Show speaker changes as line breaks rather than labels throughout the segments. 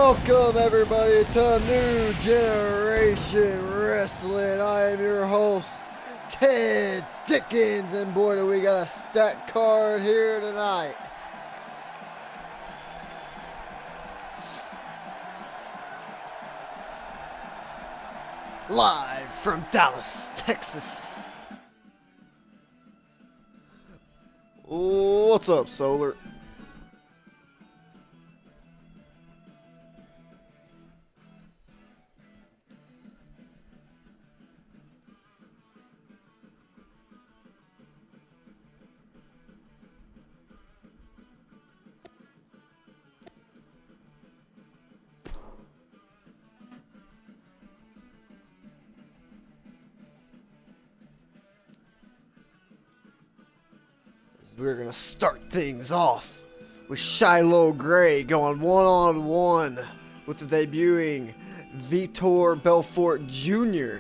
Welcome everybody to New Generation Wrestling. I am your host, Ted Dickens, and boy do we got a stacked card here tonight. Live from Dallas, Texas. What's up, Solar? We're going to start things off with Shiloh Gray going one-on-one with the debuting Vitor Belfort Jr.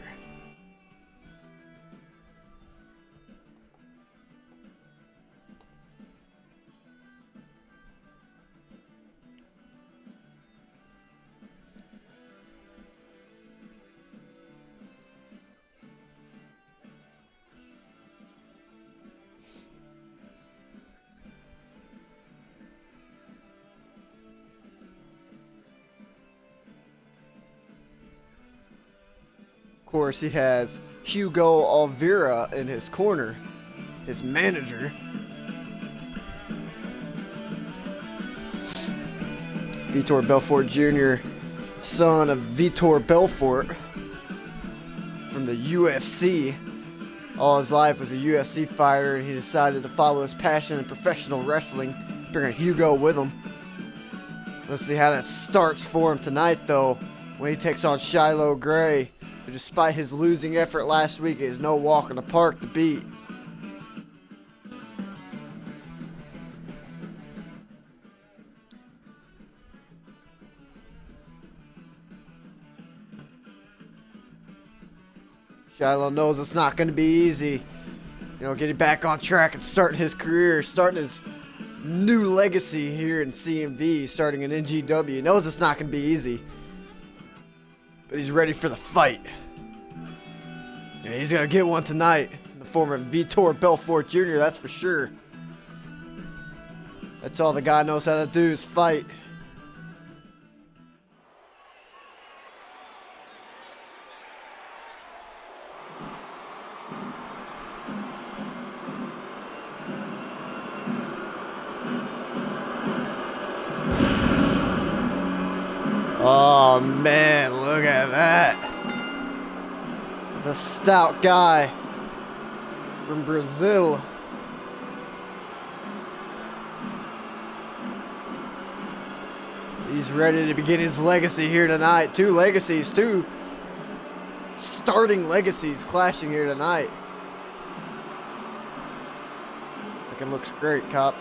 Of course, he has Hugo Alvira in his corner, his manager. Vitor Belfort Jr., son of Vitor Belfort from the UFC. All his life was a UFC fighter, and he decided to follow his passion in professional wrestling, bringing Hugo with him. Let's see how that starts for him tonight, though, when he takes on Shiloh Gray, who, despite his losing effort last week, is no walk in the park to beat. Shiloh knows it's not going to be easy, getting back on track and starting his career, starting his new legacy here in CMV, starting in NGW. He knows it's not going to be easy, but he's ready for the fight. And he's going to get one tonight in the form of Vitor Belfort Jr., that's for sure. That's all the guy knows how to do is fight. Oh man, look at that. He's a stout guy from Brazil. He's ready to begin his legacy here tonight. Two starting legacies clashing here tonight. I think it looks great, Cop.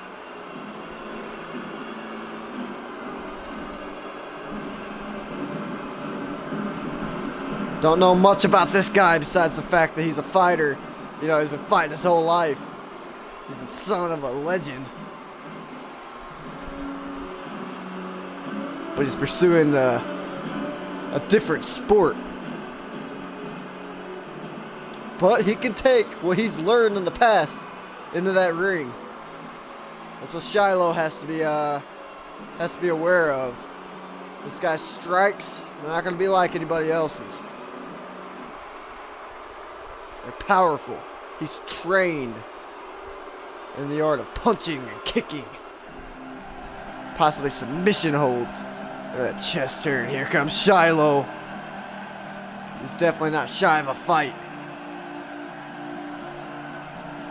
Don't know much about this guy besides the fact that he's a fighter. He's been fighting his whole life. He's the son of a legend. But he's pursuing a different sport. But he can take what he's learned in the past into that ring. That's what Shiloh has to be aware of. This guy's strikes, they're not going to be like anybody else's. They're powerful. He's trained in the art of punching and kicking. Possibly submission holds. Look at that chest turn. Here comes Shiloh. He's definitely not shy of a fight.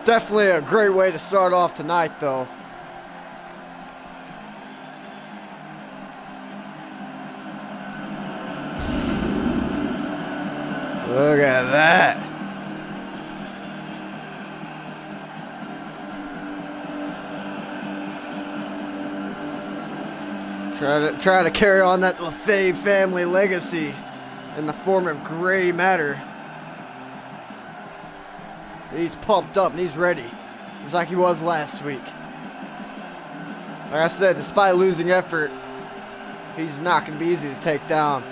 Definitely a great way to start off tonight, though. Look at that. Try to carry on that LaFave family legacy in the form of gray matter. He's pumped up and he's ready. Just like he was last week. Like I said, despite losing effort, He's not going to be easy to take down.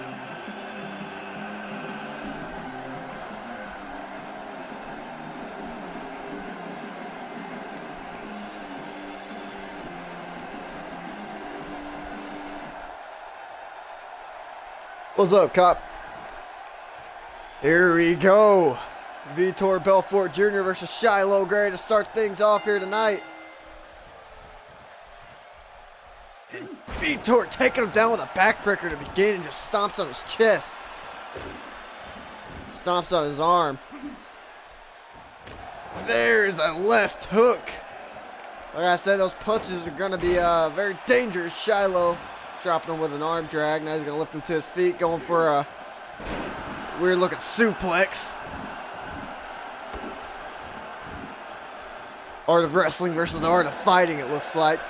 What's up, cop? Here we go. Vitor Belfort Jr. versus Shiloh Gray to start things off here tonight. And Vitor taking him down with a backbreaker to begin and just stomps on his chest. Stomps on his arm. There's a left hook. Like I said, those punches are going to be very dangerous. Shiloh dropping him with an arm drag. Now he's going to lift him to his feet, going for a weird looking suplex. Art of wrestling versus the art of fighting, it looks like.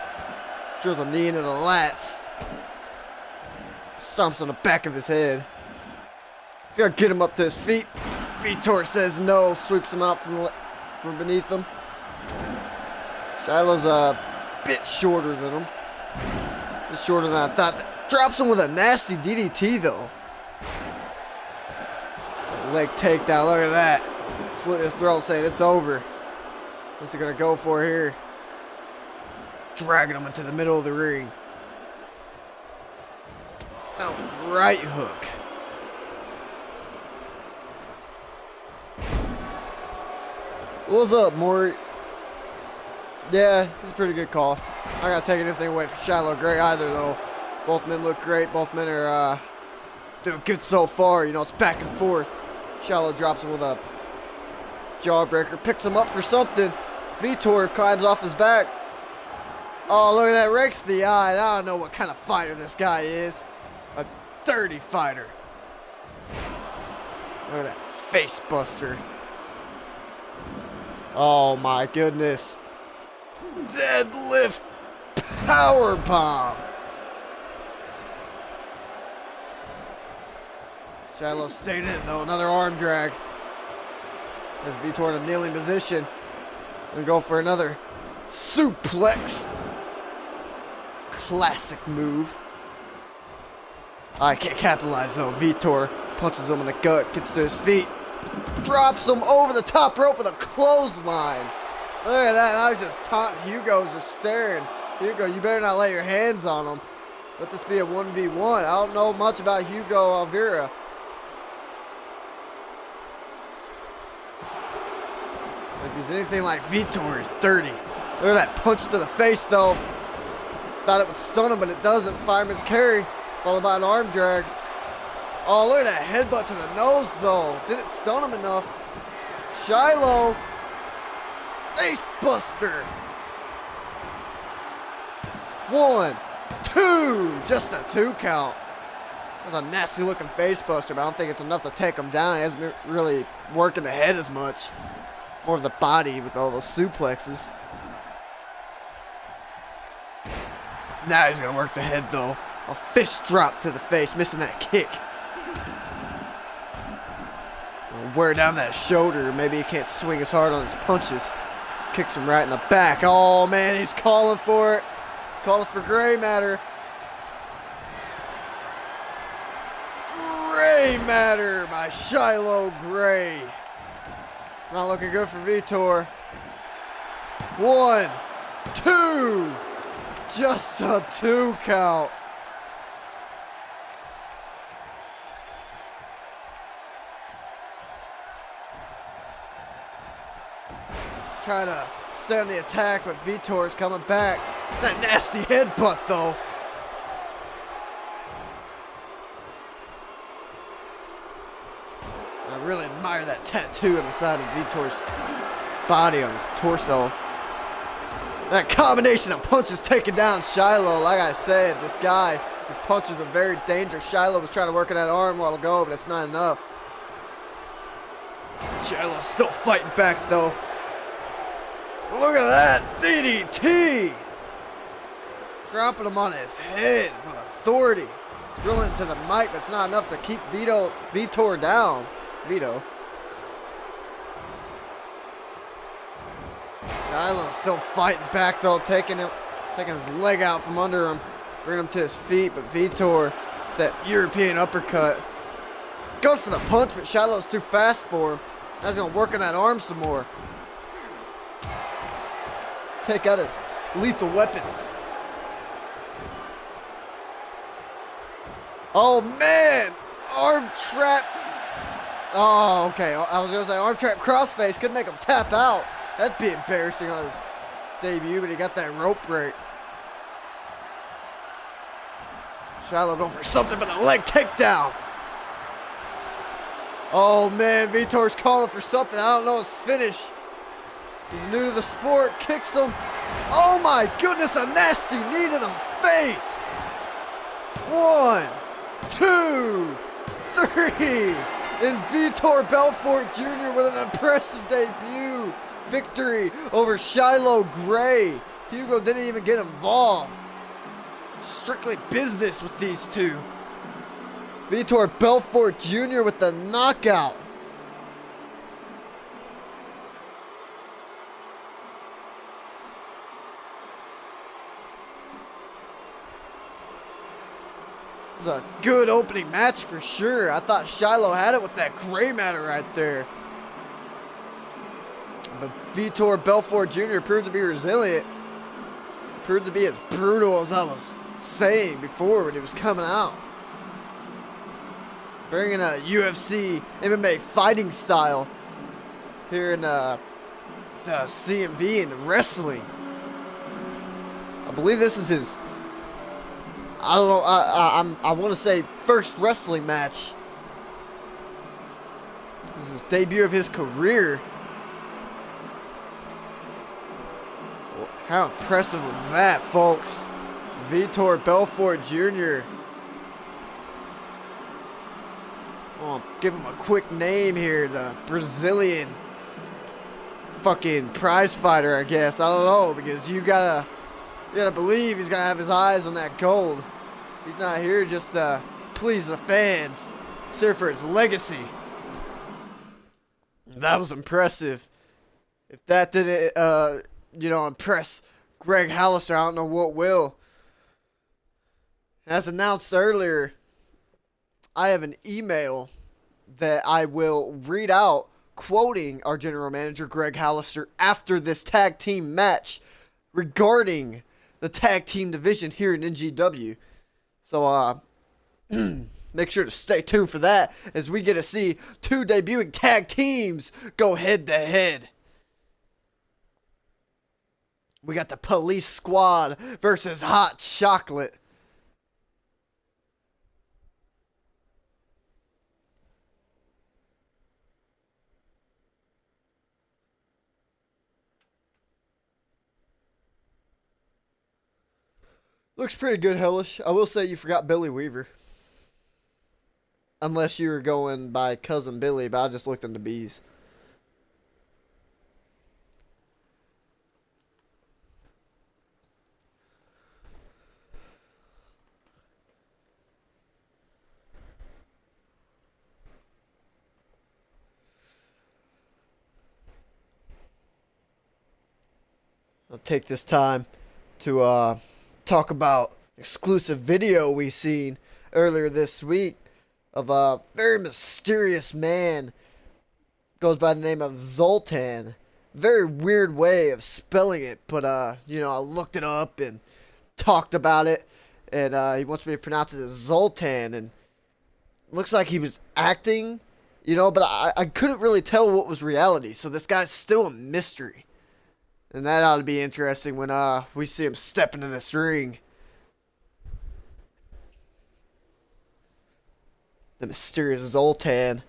Drills a knee into the lats. Stomps on the back of his head. He's going to get him up to his feet. Vitor says no, sweeps him out from beneath him. Shiloh's a bit shorter than him. A bit shorter than I thought. Drops him with a nasty DDT, though. Leg takedown, look at that. Slit his throat, saying it's over. What's he gonna go for here? Dragging him into the middle of the ring. Oh, right hook. What's up, Maury? Yeah, it's a pretty good call. I gotta take anything away from Shiloh Gray either, though. Both men look great. Both men are doing good so far. You know, it's back and forth. Shiloh drops him with a jawbreaker, picks him up for something. Vitor climbs off his back. Oh, look at that, rakes the eye. I don't know what kind of fighter this guy is. A dirty fighter. Look at that face buster. Oh my goodness. Deadlift power bomb. Shiloh stayed in it though. Another arm drag. As Vitor in a kneeling position. Gonna go for another suplex. Classic move. I can't capitalize though. Vitor punches him in the gut, gets to his feet, drops him over the top rope with a clothesline. Look at that. I was just taunting. Hugo's just staring. Hugo, you better not lay your hands on him. Let this be a 1v1. I don't know much about Hugo Alvira. If he's anything like Vitor, he's dirty. Look at that punch to the face, though. Thought it would stun him, but it doesn't. Fireman's carry, followed by an arm drag. Oh, look at that headbutt to the nose, though. Didn't stun him enough. Shiloh, face buster. 1, 2, just a 2 count. That's a nasty looking face buster, but I don't think it's enough to take him down. He hasn't been really working the head as much. More of the body with all those suplexes. Now he's going to work the head, though. A fist drop to the face, missing that kick. Wear down that shoulder. Maybe he can't swing as hard on his punches. Kicks him right in the back. Oh, man, he's calling for it. He's calling for gray matter. Gray matter by Shiloh Gray. Not looking good for Vitor. 1, 2. Just a 2 count. Trying to stay on the attack, but Vitor is coming back. That nasty headbutt, though. I really admire that tattoo on the side of Vitor's body on his torso. That combination of punches taking down Shiloh. Like I said, this guy, his punches are very dangerous. Shiloh was trying to work on that arm a while ago, but it's not enough. Shiloh's still fighting back, though. Look at that DDT. Dropping him on his head with authority. Drilling into the mic, but it's not enough to keep Vitor down. Vito. Shiloh's still fighting back, though, taking his leg out from under him. bring him to his feet, but Vitor, that European uppercut, goes for the punch, but Shiloh's too fast for him. Now he's going to work on that arm some more. Take out his lethal weapons. Oh, man! Arm trap. Oh, okay. I was going to say arm trap crossface. Couldn't make him tap out. That'd be embarrassing on his debut, but he got that rope break. Shiloh going for something but a leg takedown. Oh, man. Vitor's calling for something. I don't know his finish. He's new to the sport. Kicks him. Oh, my goodness. A nasty knee to the face. 1, 2, 3. And Vitor Belfort Jr. with an impressive debut victory over Shiloh Gray. Hugo didn't even get involved. Strictly business with these two. Vitor Belfort Jr. with the knockout. It was a good opening match for sure. I thought Shiloh had it with that gray matter right there. But Vitor Belfort Jr. proved to be resilient. Proved to be as brutal as I was saying before when he was coming out. Bringing a UFC MMA fighting style here in the CMV and wrestling. I believe this is his, I don't know, I want to say first wrestling match. This is his debut of his career. How impressive was that, folks? Vitor Belfort Jr. I'll give him a quick name here. The Brazilian fucking prize fighter, I guess. I don't know, because you gotta believe he's gonna have his eyes on that gold. He's not here just to please the fans. He's here for his legacy. That was impressive. If that didn't, impress Greg Hallister, I don't know what will. As announced earlier, I have an email that I will read out quoting our general manager, Greg Hallister, after this tag team match regarding the tag team division here in NGW. So, make sure to stay tuned for that as we get to see two debuting tag teams go head to head. We got the Police Squad versus Hot Chocolate. Looks pretty good, Hellish. I will say you forgot Billy Weaver. Unless you were going by Cousin Billy, but I just looked in the B's. I'll take this time to talk about exclusive video we seen earlier this week of a very mysterious man. Goes by the name of Zoltan. Very weird way of spelling it, but I looked it up and talked about it, and he wants me to pronounce it as Zoltan, and it looks like he was acting, but I couldn't really tell what was reality, so this guy's still a mystery. And that ought to be interesting when we see him step into this ring. The mysterious Zoltan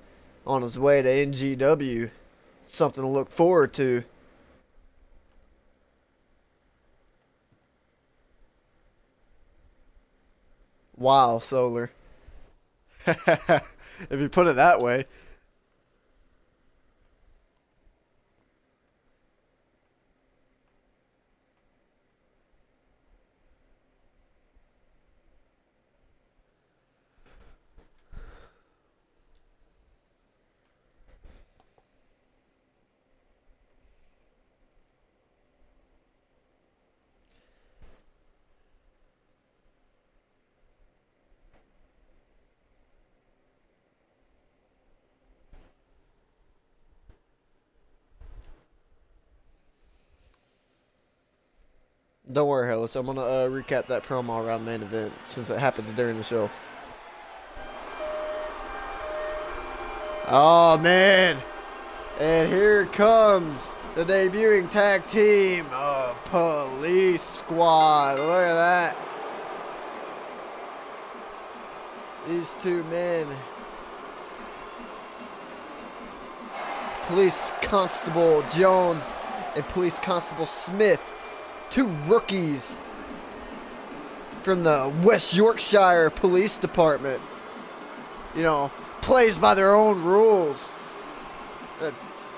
on his way to NGW. Something to look forward to. Wow, Solar. If you put it that way. Don't worry, Hellas. I'm going to recap that promo around the main event since it happens during the show. Oh, man. And here comes the debuting tag team of Police Squad. Look at that. These two men. Police Constable Jones and Police Constable Smith. Two rookies from the West Yorkshire Police Department. You know, plays by their own rules.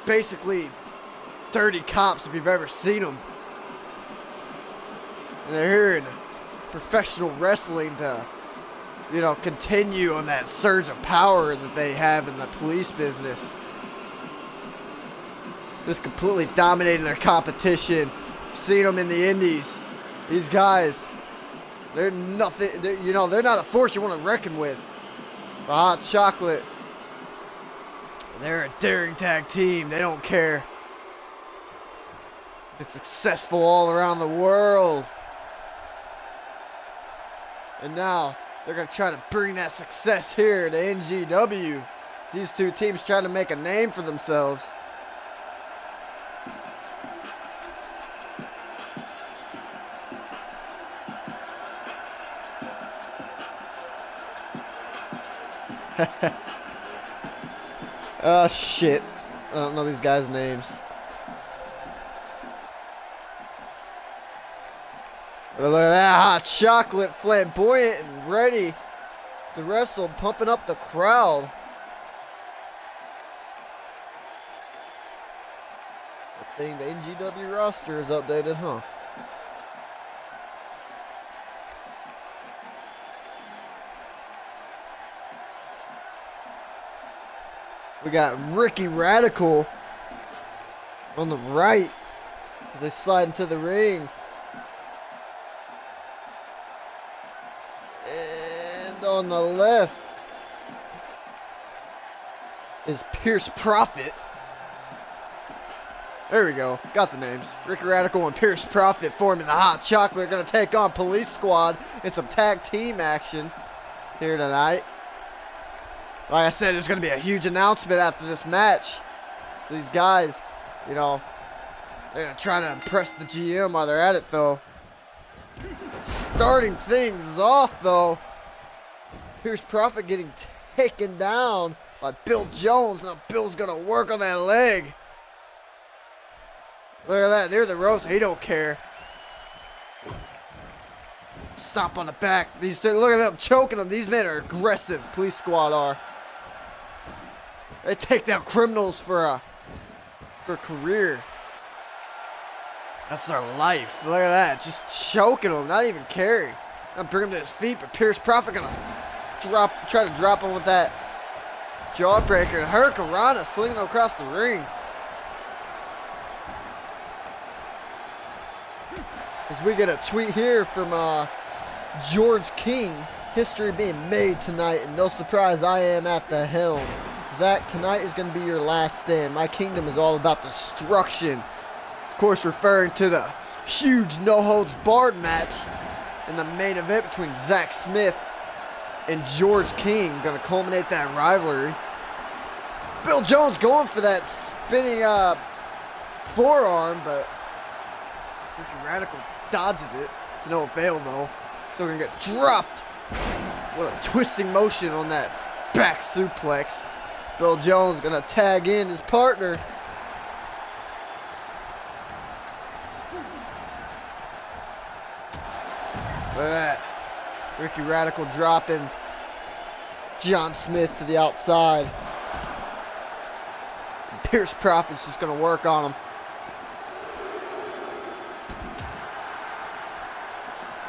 Basically, dirty cops if you've ever seen them. And they're here in professional wrestling to, you know, continue on that surge of power that they have in the police business. Just completely dominating their competition. Seen them in the indies. These guys, they're nothing, they're not a force you want to reckon with. The Hot Chocolate, they're a daring tag team. They don't care. It's successful all around the world. And now they're going to try to bring that success here to NGW. These two teams trying to make a name for themselves. Oh shit. I don't know these guys' names. But look at that Hot Chocolate, flamboyant and ready to wrestle, pumping up the crowd. I think the NGW roster is updated, huh? We got Ricky Radical on the right as they slide into the ring. And on the left is Pierce Prophet. There we go. Got the names. Ricky Radical and Pierce Prophet forming the Hot Chocolate. Going to take on Police Squad in some tag team action here tonight. Like I said, there's going to be a huge announcement after this match. So these guys, you know, they're going to try to impress the GM while they're at it, though. Starting things off, though. Here's Prophet getting taken down by Bill Jones. Now Bill's going to work on that leg. Look at that. Near the ropes. He don't care. Stomp on the back. These two, look at them choking them. These men are aggressive. Police Squad are. They take down criminals for a career. That's their life. Look at that. Just choking him. Not even caring. Now bring him to his feet, but Pierce Prophet gonna try to drop him with that jawbreaker. And Hurricanrana slinging him across the ring. As we get a tweet here from George King. History being made tonight, and no surprise, I am at the helm. Zach, tonight is going to be your last stand. My kingdom is all about destruction. Of course, referring to the huge no-holds-barred match in the main event between Zach Smith and George King. Going to culminate that rivalry. Bill Jones going for that spinning forearm, but Ricky Radical dodges it to no avail, though. Still going to get dropped with a twisting motion on that back suplex. Bill Jones going to tag in his partner. Look at that. Ricky Radical dropping John Smith to the outside. And Pierce Prophet's just going to work on him.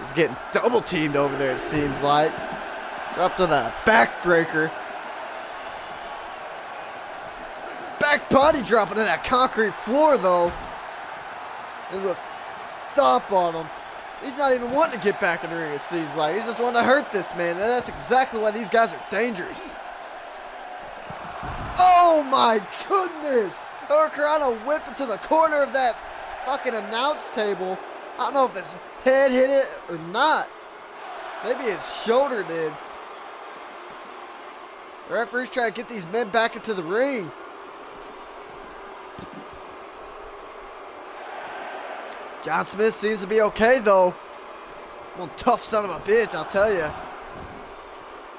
He's getting double teamed over there, it seems like. Up to the backbreaker. Back body drop into that concrete floor, though. He's going to stomp on him. He's not even wanting to get back in the ring, it seems like. He's just wanting to hurt this man. And that's exactly why these guys are dangerous. Oh, my goodness. Hurricanrana whip into the corner of that fucking announce table. I don't know if his head hit it or not. Maybe his shoulder did. The referee's trying to get these men back into the ring. John Smith seems to be okay, though. One tough son of a bitch, I'll tell you.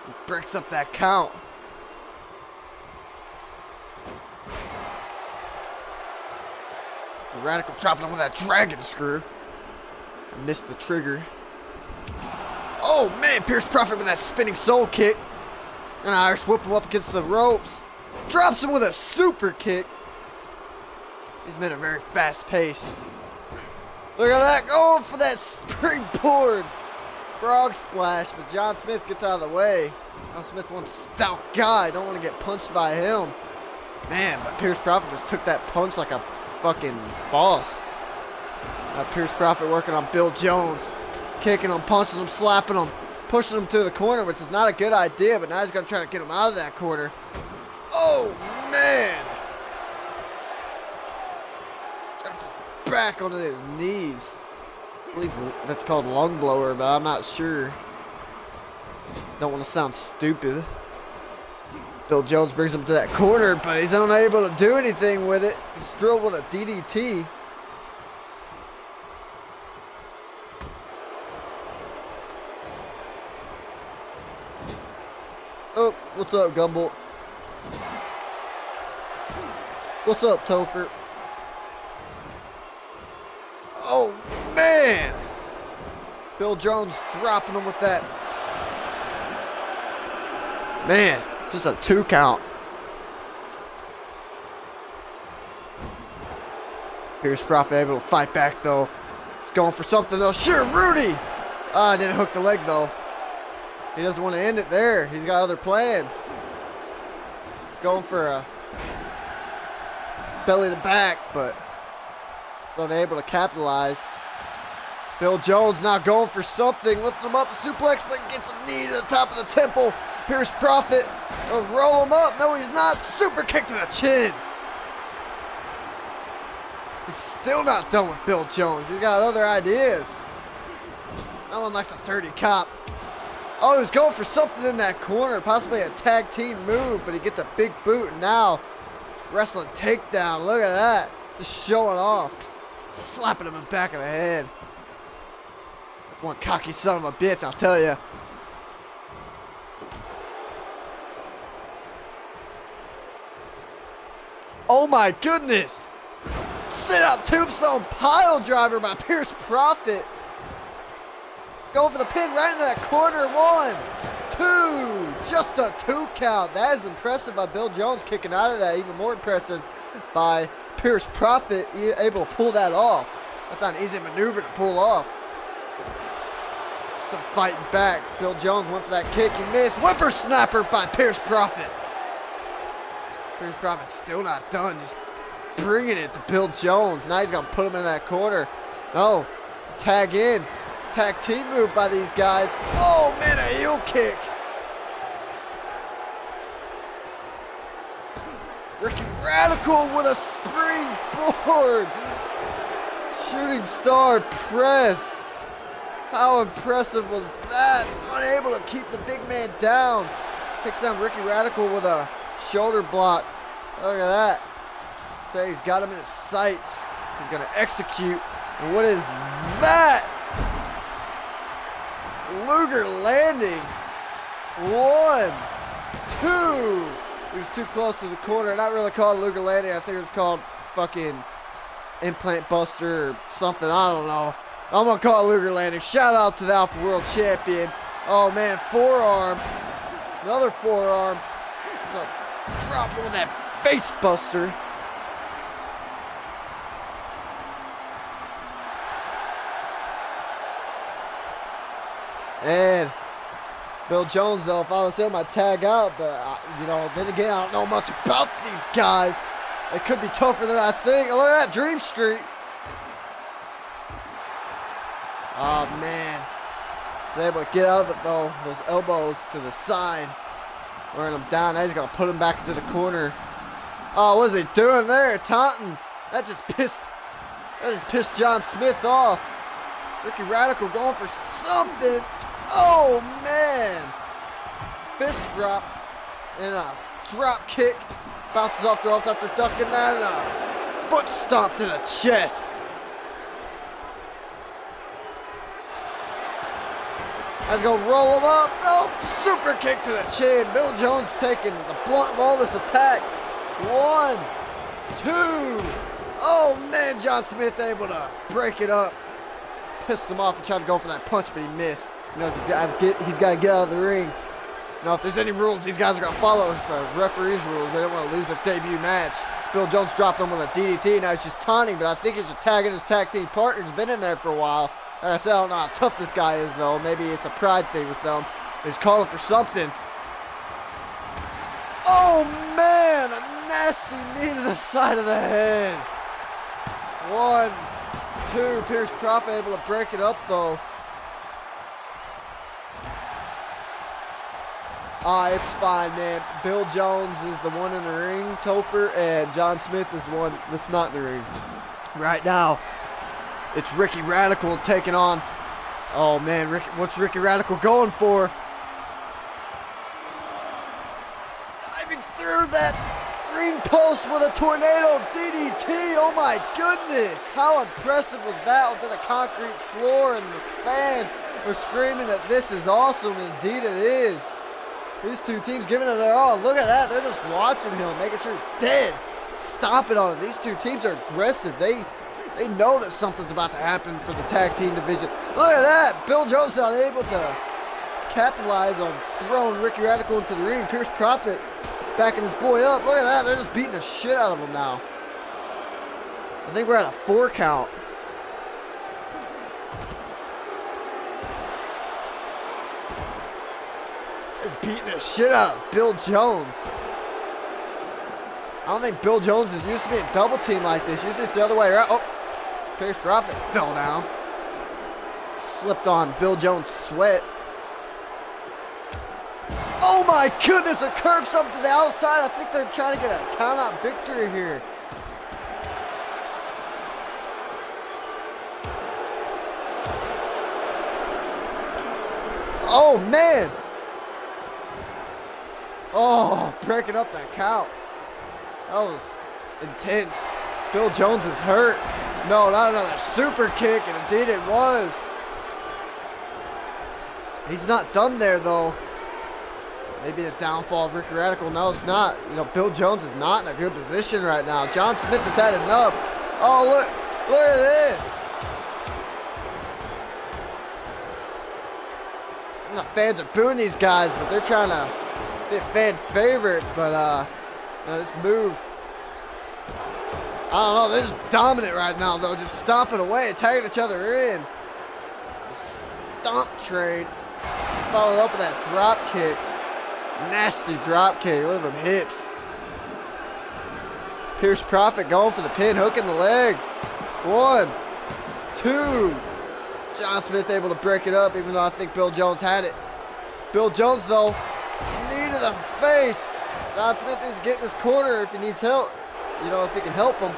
He breaks up that count. The Radical dropping him with that dragon screw. I missed the trigger. Oh, man, Pierce Prophet with that spinning soul kick. And Irish whip him up against the ropes. Drops him with a super kick. These men are very fast-paced. Look at that, going for that springboard frog splash, but John Smith gets out of the way. John Smith, one stout guy, don't want to get punched by him. Man, but Pierce Prophet just took that punch like a fucking boss. Pierce Prophet working on Bill Jones, kicking him, punching him, slapping him, pushing him to the corner, which is not a good idea, but now he's going to try to get him out of that corner. Oh, man. Drops his back onto his knees. I believe that's called lung blower, but I'm not sure. Don't want to sound stupid. Bill Jones brings him to that corner, but he's unable to do anything with it. He's drilled with a DDT. Oh, what's up, Gumbolt? What's up, Topher? Oh, man! Bill Jones dropping him with that. Man, just a 2 count. Pierce Prophet able to fight back, though. He's going for something else. Sure, Rudy! Didn't hook the leg, though. He doesn't want to end it there. He's got other plans. He's going for a belly to back, but he's unable to capitalize. Bill Jones now going for something. Lifting him up, suplex, but gets a knee to the top of the temple. Pierce Prophet will roll him up. No, he's not. Super kick to the chin. He's still not done with Bill Jones. He's got other ideas. No one likes a dirty cop. Oh, he was going for something in that corner, possibly a tag team move, but he gets a big boot, and now wrestling takedown. Look at that. Just showing off. Slapping him in the back of the head. That's one cocky son of a bitch, I'll tell you. Oh my goodness. Sit out tombstone pile driver by Pierce Prophet. Going for the pin right into that corner. 1, 2. Just a 2 count. That is impressive by Bill Jones kicking out of that. Even more impressive by Pierce Prophet able to pull that off. That's not an easy maneuver to pull off. So fighting back. Bill Jones went for that kick. He missed. Whippersnapper by Pierce Prophet. Pierce Prophet's still not done. Just bringing it to Bill Jones. Now he's going to put him in that corner. No. Tag in. Tag team move by these guys. Oh, man, a heel kick. Ricky Radical with a springboard. Shooting star press. How impressive was that? Unable to keep the big man down. Takes down Ricky Radical with a shoulder block. Look at that. Say he's got him in his sights. He's going to execute. And what is that? Luger landing. 1, 2. He was too close to the corner. Not really called Luger landing. I think it was called fucking implant buster or something. I don't know. I'm going to call it Luger landing. Shout out to the Alpha World Champion. Oh, man. Forearm. Another forearm. So dropping with that face buster. And Bill Jones, though, if I was him, I'd tag out. But, then again, I don't know much about these guys. It could be tougher than I think. Look at that Dream Street. Oh, man. They're able to get out of it, though. Those elbows to the side. Wearing him down. Now he's going to put him back into the corner. Oh, what is he doing there? Taunting. That just pissed John Smith off. Ricky Radical going for something. Oh, man. Fist drop and a drop kick. Bounces off the ropes after ducking that, and a foot stomp to the chest. That's going to roll him up. Oh, super kick to the chin. Bill Jones taking the blunt of all this attack. 1, 2. Oh, man, John Smith able to break it up. Pissed him off and tried to go for that punch, but he missed. He knows he's got to get out of the ring. You know, if there's any rules these guys are going to follow, it's the referee's rules. They don't want to lose their debut match. Bill Jones dropped him with a DDT. Now he's just taunting, but I think he's tagging his tag team partner. He's been in there for a while. Like I said, I don't know how tough this guy is, though. Maybe it's a pride thing with them. He's calling for something. Oh, man! A nasty knee to the side of the head. 1, 2. Pierce Prophet able to break it up, though. It's fine, man. Bill Jones is the one in the ring, Topher, and John Smith is the one that's not in the ring. Right now, it's Ricky Radical taking on. Oh, man, what's Ricky Radical going for? Diving through that ring post with a tornado DDT. Oh, my goodness. How impressive was that onto the concrete floor, and the fans are screaming that this is awesome. Indeed, it is. These two teams giving it their all. Look at that. They're just watching him, making sure he's dead. Stomping on him. These two teams are aggressive. They know that something's about to happen for the tag team division. Look at that. Bill Jones not able to capitalize on throwing Ricky Radical into the ring. Pierce Prophet backing his boy up. Look at that. They're just beating the shit out of him now. I think we're at a 4 count. Is beating the shit out of Bill Jones. I don't think Bill Jones is used to being double teamed like this. Usually it's the other way around. Oh, Pierce Prophet fell down. Slipped on Bill Jones' sweat. Oh my goodness, a curve stomp to the outside. I think they're trying to get a count out victory here. Oh man. Oh, breaking up that count. That was intense. Bill Jones is hurt. No, not another super kick, and indeed it was. He's not done there, though. Maybe the downfall of Ricky Radical. No, it's not. You know, Bill Jones is not in a good position right now. John Smith has had enough. Oh, look at this. And the fans are booing these guys, but they're trying to be a fan favorite, but you know, this move, I don't know, they're just dominant right now though, just stomping away, tagging each other in. The stomp train, followed up with that drop kick, nasty drop kick. Look at them hips. Pierce Prophet going for the pin, hooking the leg. 1, 2. John Smith able to break it up, even though I think Bill Jones had it. Bill Jones though, knee to the face. John Smith is getting his corner if he needs help. You know, if he can help him.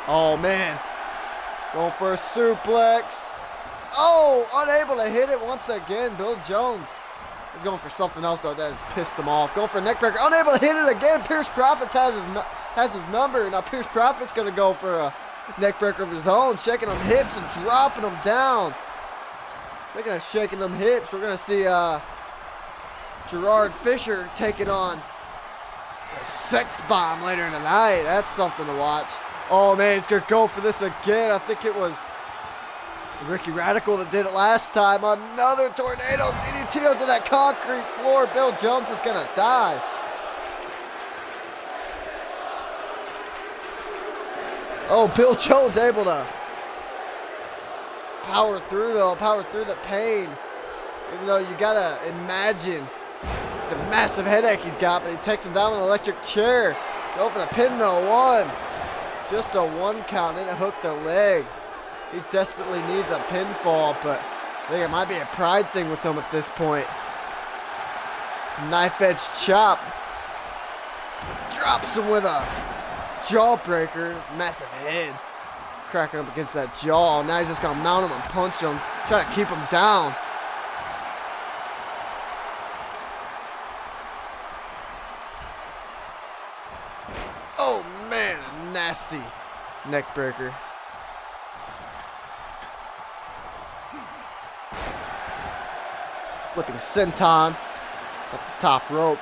Oh, man. Going for a suplex. Oh, unable to hit it once again. Bill Jones is going for something else, though, that has pissed him off. Going for a neck breaker. Unable to hit it again. Pierce Prophet has his number. Now, Pierce Prophet's going to go for a neck breaker of his own. Shaking them hips and dropping them down. Speaking of shaking them hips, we're going to see Gerard Fisher taking on a sex bomb later in the night. That's something to watch. Oh man, he's gonna go for this again. I think it was Ricky Radical that did it last time. Another tornado DDT onto that concrete floor. Bill Jones is gonna die. Oh, Bill Jones able to power through though, power through the pain. Even though you gotta imagine the massive headache he's got, but he takes him down with an electric chair. Go for the pin though. 1. Just a 1 count, and it hooked the leg. He desperately needs a pinfall, but I think it might be a pride thing with him at this point. Knife edge chop. Drops him with a jawbreaker. Massive head. cracking up against that jaw. Now he's just going to mount him and punch him, try to keep him down. Oh, man, a nasty neck breaker. Flipping senton up the top rope.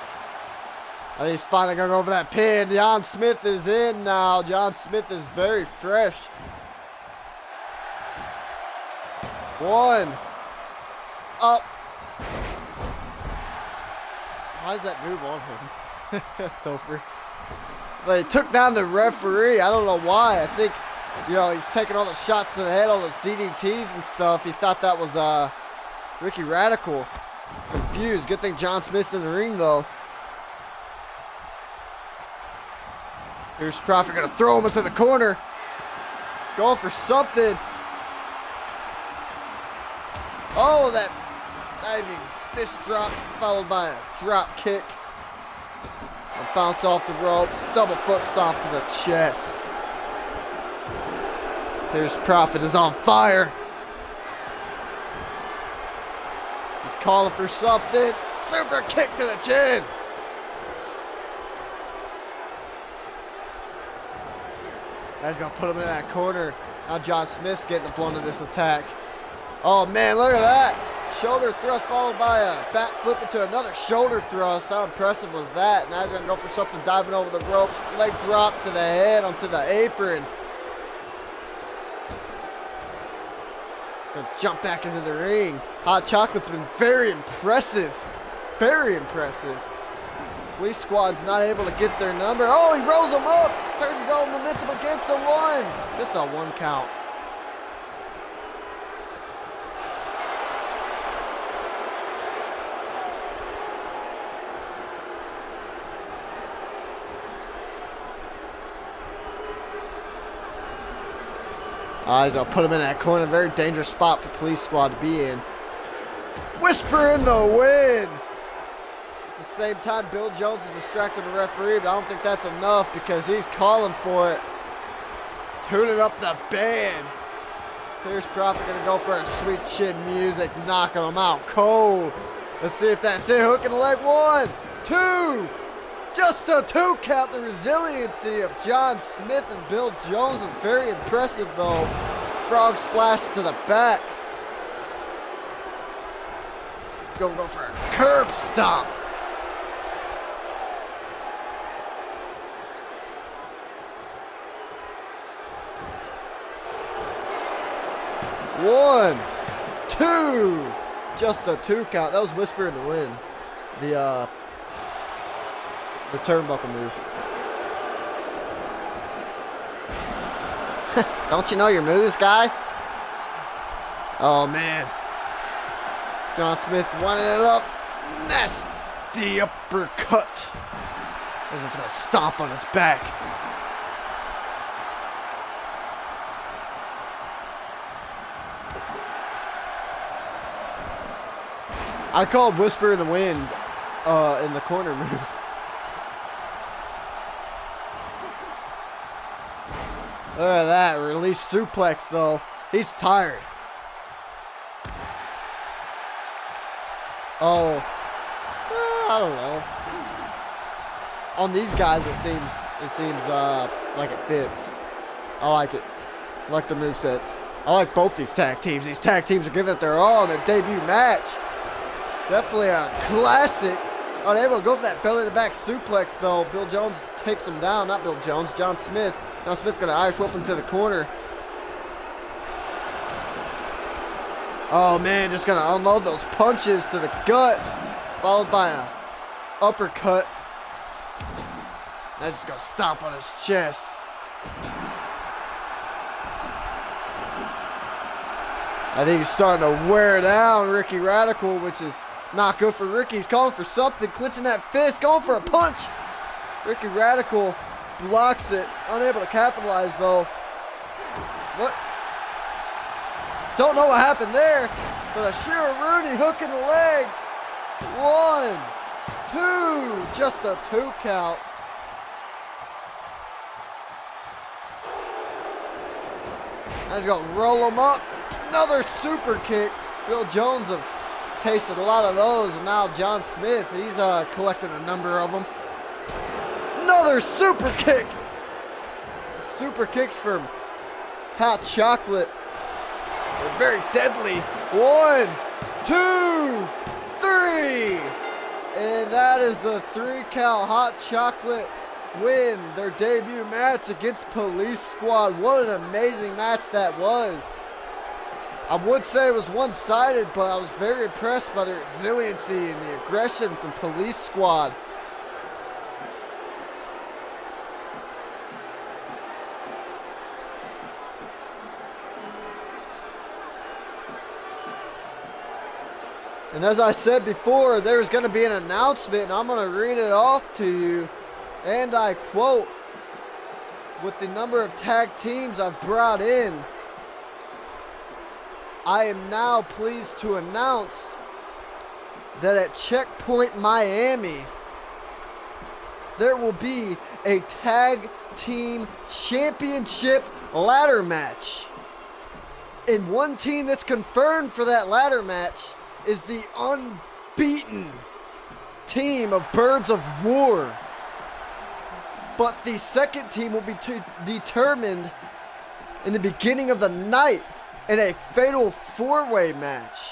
I think he's finally going to go over that pin. John Smith is in now. John Smith is very fresh. One. Up. Why is that move on him? Topher. But he took down the referee. I don't know why. I think, you know, he's taking all the shots to the head, all those DDTs and stuff. He thought that was Ricky Radical. Confused. Good thing John Smith's in the ring, though. Here's Prophet going to throw him into the corner. Going for something. Oh, that diving fist drop followed by a drop kick. A bounce off the ropes. Double foot stomp to the chest. Here's Prophet is on fire. He's calling for something. Super kick to the chin. That's going to put him in that corner. Now John Smith's getting the blunt of this attack. Oh, man, look at that. Shoulder thrust followed by a back flip into another shoulder thrust. How impressive was that? Now he's going to go for something diving over the ropes. Leg drop to the head onto the apron. He's going to jump back into the ring. Hot Chocolate's been very impressive. Very impressive. Police squad's not able to get their number. Oh, he rolls him up. Turns his own momentum against the one. Just a 1 count. He's going to put him in that corner. Very dangerous spot for Police Squad to be in. Whisper in the wind. At the same time, Bill Jones is distracting the referee, but I don't think that's enough because he's calling for it. Tuning up the band. Here's Prophet going to go for a sweet chin music, knocking him out cold. Let's see if that's it. Hook in the leg. 1, 2. Just a 2 count. The resiliency of John Smith and Bill Jones is very impressive, though. Frog splash to the back. He's going to go for a curb stomp. One, 2. Just a 2 count. That was Whisper in the Wind. The turnbuckle move. Don't you know your moves, guy? Oh, man. John Smith winding it up. Nasty uppercut. He's just going to stomp on his back. I called Whisper in the Wind in the corner move. Look at that. Release suplex, though. He's tired. Oh. I don't know. On these guys, it seems like it fits. I like it. I like the movesets. I like both these tag teams. These tag teams are giving it their all in their debut match. Definitely a classic. Unable to go for that belly-to-back suplex, though. Bill Jones takes him down. Not Bill Jones, John Smith. John Smith going to Irish whip him to the corner. Oh, man, just going to unload those punches to the gut. Followed by a uppercut. Now just going to stomp on his chest. I think he's starting to wear down Ricky Radical, which is not good for Ricky. He's calling for something, clenching that fist, going for a punch. Ricky Radical blocks it, unable to capitalize though. What? Don't know what happened there, but a sheer Rooney hook in the leg. 1, 2, just a 2 count. he's going to roll him up. Another super kick. Bill Jones have tasted a lot of those, and now John Smith, he's collecting a number of them. Another super kick. Super kicks from Hot Chocolate. They're very deadly. 1, 2, 3. And that is the 3-count. Hot Chocolate win their debut match against Police Squad. What an amazing match that was. I would say it was one-sided, but I was very impressed by the resiliency and the aggression from Police Squad. And as I said before, there's going to be an announcement, and I'm going to read it off to you. And I quote, with the number of tag teams I've brought in, I am now pleased to announce that at Checkpoint Miami, there will be a tag team championship ladder match. And one team that's confirmed for that ladder match is the unbeaten team of Birds of War. But the second team will be determined in the beginning of the night in a fatal 4-way match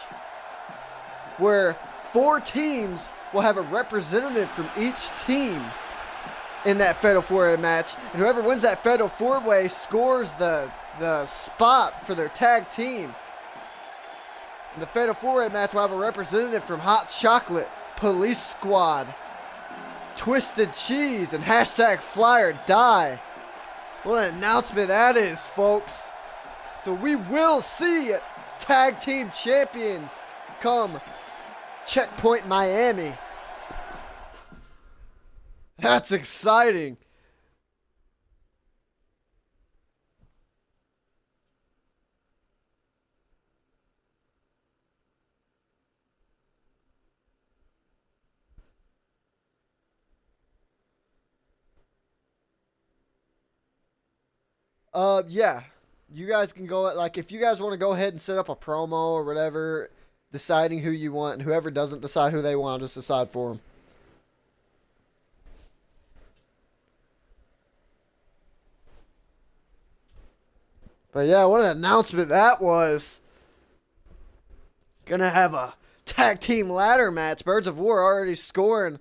where 4 teams will have a representative from each team in that fatal 4-way match, and whoever wins that fatal 4-way scores the spot for their tag team. In the Fatal 4-Way match, we'll have a representative from Hot Chocolate, Police Squad, Twisted Cheese, and hashtag Fly or Die. What an announcement that is, folks. So we will see tag team champions come Checkpoint Miami. That's exciting. Yeah. You guys can go, like, if you guys want to go ahead and set up a promo or whatever, deciding who you want, and whoever doesn't decide who they want, just decide for them. But yeah, what an announcement that was. Gonna have a tag team ladder match. Birds of War already scoring,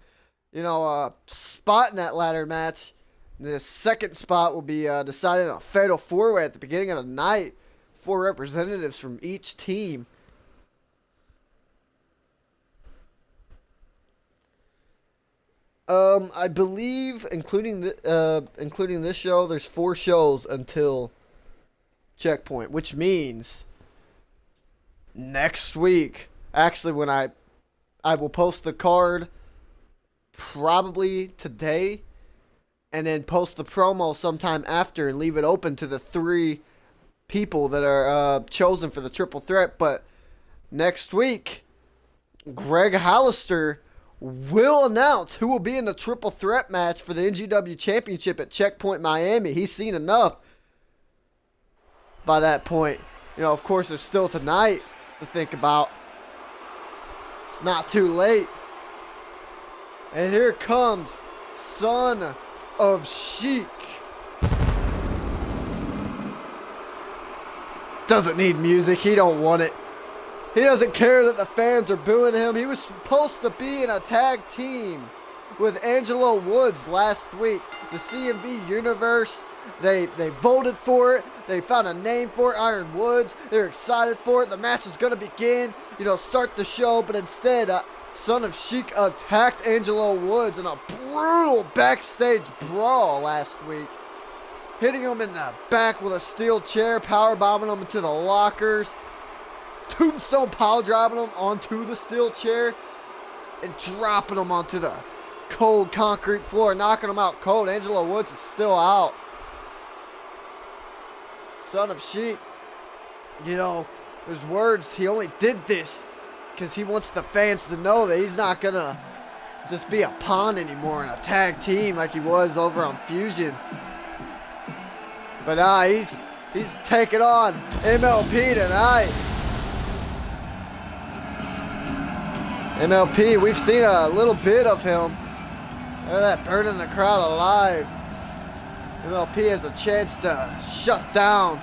a spot in that ladder match. The second spot will be decided on a fatal 4-way at the beginning of the night. 4 representatives from each team. I believe, including this show, there's 4 shows until Checkpoint, which means next week, actually, when I will post the card probably today, and then post the promo sometime after and leave it open to the 3 people that are chosen for the triple threat. But next week, Greg Hollister will announce who will be in the triple threat match for the NGW Championship at Checkpoint Miami. He's seen enough by that point. Of course, there's still tonight to think about. It's not too late. And here comes Son of Sheik. Doesn't need music. He don't want it. He doesn't care that the fans are booing him. He was supposed to be in a tag team with Angelo Woods last week. The CMV Universe, they voted for it. They found a name for it, Iron Woods. They're excited for it. The match is going to begin, start the show. But instead, Son of Sheik attacked Angelo Woods in a brutal backstage brawl last week. Hitting him in the back with a steel chair, powerbombing him into the lockers. Tombstone pile driving him onto the steel chair and dropping him onto the cold concrete floor, knocking him out cold. Angelo Woods is still out. Son of Sheik, there's words. He only did this because he wants the fans to know that he's not going to just be a pawn anymore in a tag team like he was over on Fusion. But He's taking on MLP tonight. MLP, we've seen a little bit of him. Look at that, burning the crowd alive. MLP has a chance to shut down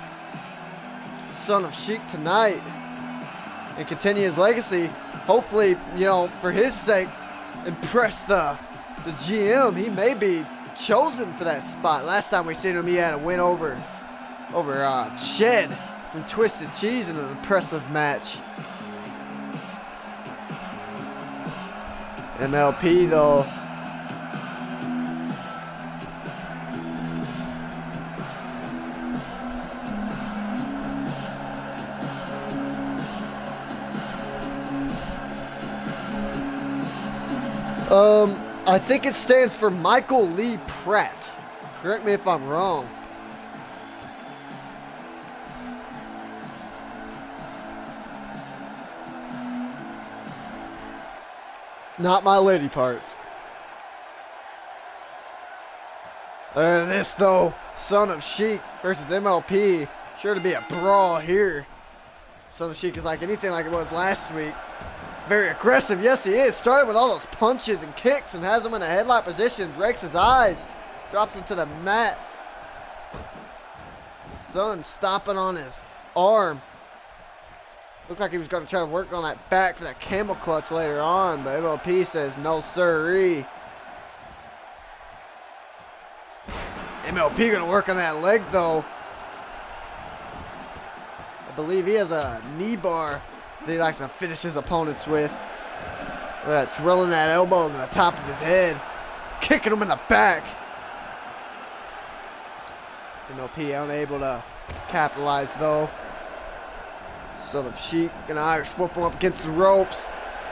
Son of Sheik tonight and continue his legacy. Hopefully, you know, for his sake, impress the GM. He may be chosen for that spot. Last time we seen him, he had a win over Shed from Twisted Cheese in an impressive match. MLP though, I think it stands for Michael Lee Pratt. Correct me if I'm wrong. Not my lady parts. This though, Son of Sheik versus MLP. Sure to be a brawl here. Son of Sheik is like anything like it was last week. Very aggressive, yes he is. Started with all those punches and kicks and has him in a headlock position. Breaks his eyes. Drops him to the mat. Son stomping on his arm. Looked like he was going to try to work on that back for that camel clutch later on, but MLP says no sirree. MLP going to work on that leg though. I believe he has a knee bar that he likes to finish his opponents with. Look at that, drilling that elbow to the top of his head. Kicking him in the back. MLP unable to capitalize though. Son of Sheik, an Irish whoop him up against the ropes.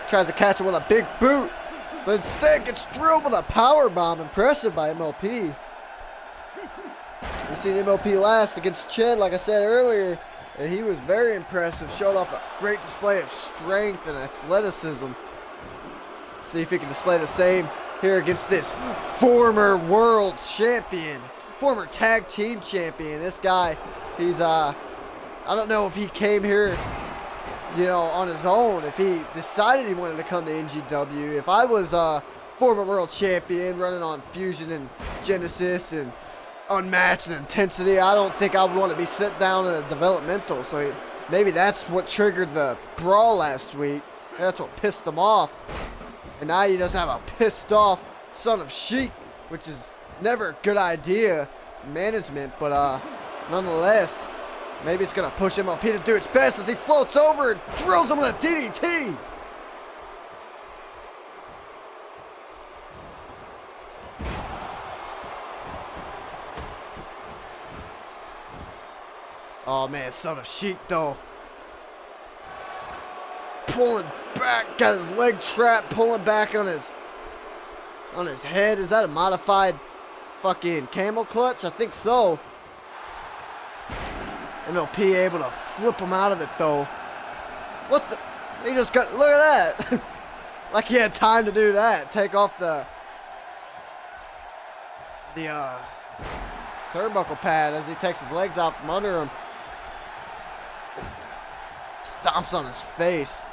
Tries to catch him with a big boot. But instead gets drilled with a power bomb. Impressive by MLP. We seen MLP last against Ched, like I said earlier. And he was very impressive. Showed off a great display of strength and athleticism. See if he can display the same here against this former world champion. Former tag team champion. This guy, he's I don't know if he came here, you know, on his own. If he decided he wanted to come to NGW. If I was a former world champion running on Fusion and Genesis and Unmatched and Intensity, I don't think I would want to be sent down in a developmental. So maybe that's what triggered the brawl last week. That's what pissed him off. And now he does have a pissed off Son of Sheik, which is never a good idea for management. But nonetheless, maybe it's going to push MLP to do its best as he floats over and drills him with a DDT. Oh man, Son of Sheik though. Pulling back, got his leg trapped, pulling back on his head. Is that a modified fucking camel clutch? I think so. MLP able to flip him out of it though. What the? He just got, look at that. Like he had time to do that. Take off the turnbuckle pad as he takes his legs out from under him. Stomps on his face.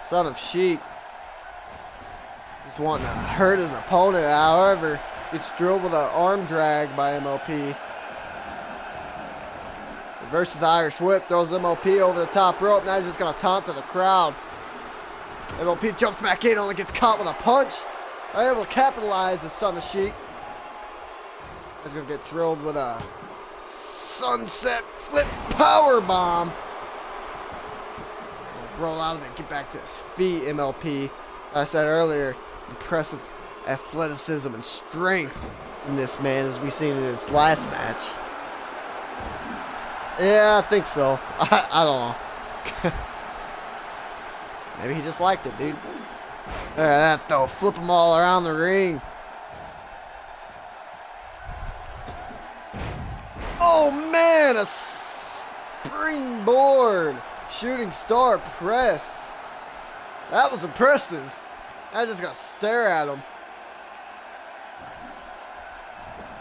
Son of Sheik. Just wanting to hurt his opponent. However, gets drilled with an arm drag by MLP. Versus the Irish whip. Throws MLP over the top rope. Now he's just going to taunt to the crowd. MLP jumps back in. Only gets caught with a punch. Not able to capitalize as Son of Sheik. He's going to get drilled with a sunset flip power bomb. Roll out of it, get back to his feet. MLP, like I said earlier, impressive athleticism and strength in this man as we've seen in his last match. Yeah, I think so. I don't know. Maybe he just liked it, dude. Look at that though, flip them all around the ring. Oh man, a springboard. Shooting star press. That was impressive. I just got to stare at him.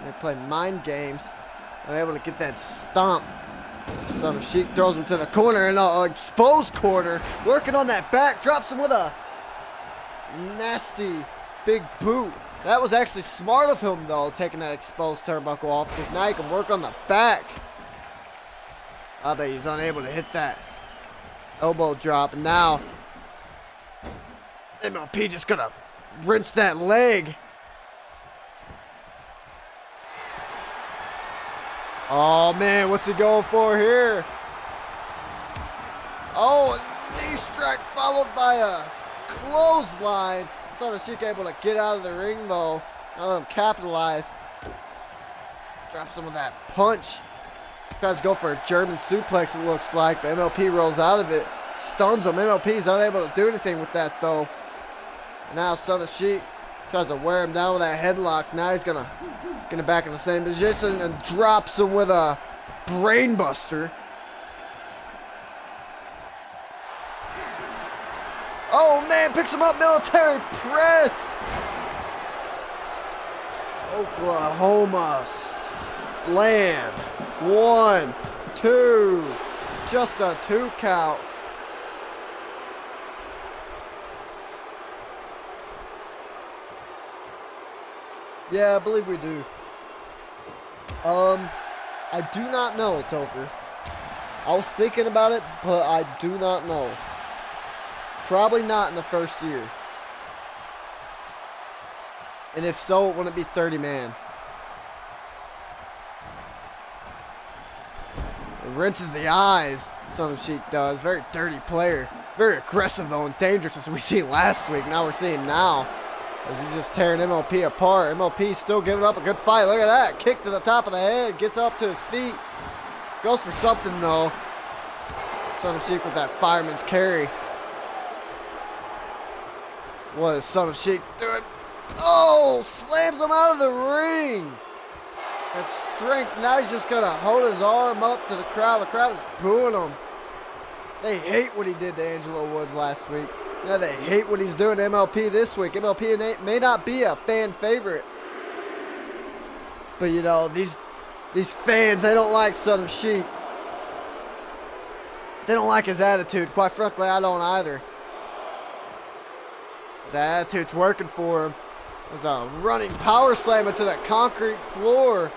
They play mind games. I'm able to get that stomp Son of Sheik throws him to the corner, and an exposed corner. Working on that back, drops him with a nasty big boot. That was actually smart of him, though, taking that exposed turnbuckle off, because now he can work on the back. I bet he's unable to hit that elbow drop. And now, MLP just gonna rinse that leg. Oh, man, what's he going for here? Oh, a knee strike followed by a clothesline. Son of Sheik able to get out of the ring, though. Now let him capitalize. Drops him with that punch. Tries to go for a German suplex, it looks like, but MLP rolls out of it. Stuns him. MLP's unable to do anything with that, though. And now Son of Sheik tries to wear him down with that headlock. Now he's gonna get him back in the same position and drops him with a brainbuster. Oh, man, picks him up, military press. Oklahoma slam. 1, 2, just a 2 count. Yeah, I believe we do. I do not know, Topher. I was thinking about it, but I do not know. Probably not in the first year. And if so, it wouldn't be 30-man. It rinses the eyes, Son of Sheik does. Very dirty player. Very aggressive, though, and dangerous, as we seen last week. Now we're seeing now. As he's just tearing MLP apart. MLP still giving up a good fight. Look at that. Kick to the top of the head. Gets up to his feet. Goes for something, though. Son of Sheik with that fireman's carry. What is Son of Sheik doing? Oh! Slams him out of the ring. That strength. Now he's just going to hold his arm up to the crowd. The crowd is booing him. They hate what he did to Angelo Woods last week. Yeah, they hate what he's doing to MLP this week. MLP may not be a fan favorite. But, you know, these fans, they don't like Son of Sheik. They don't like his attitude. Quite frankly, I don't either. The attitude's working for him. There's a running power slam into that concrete floor.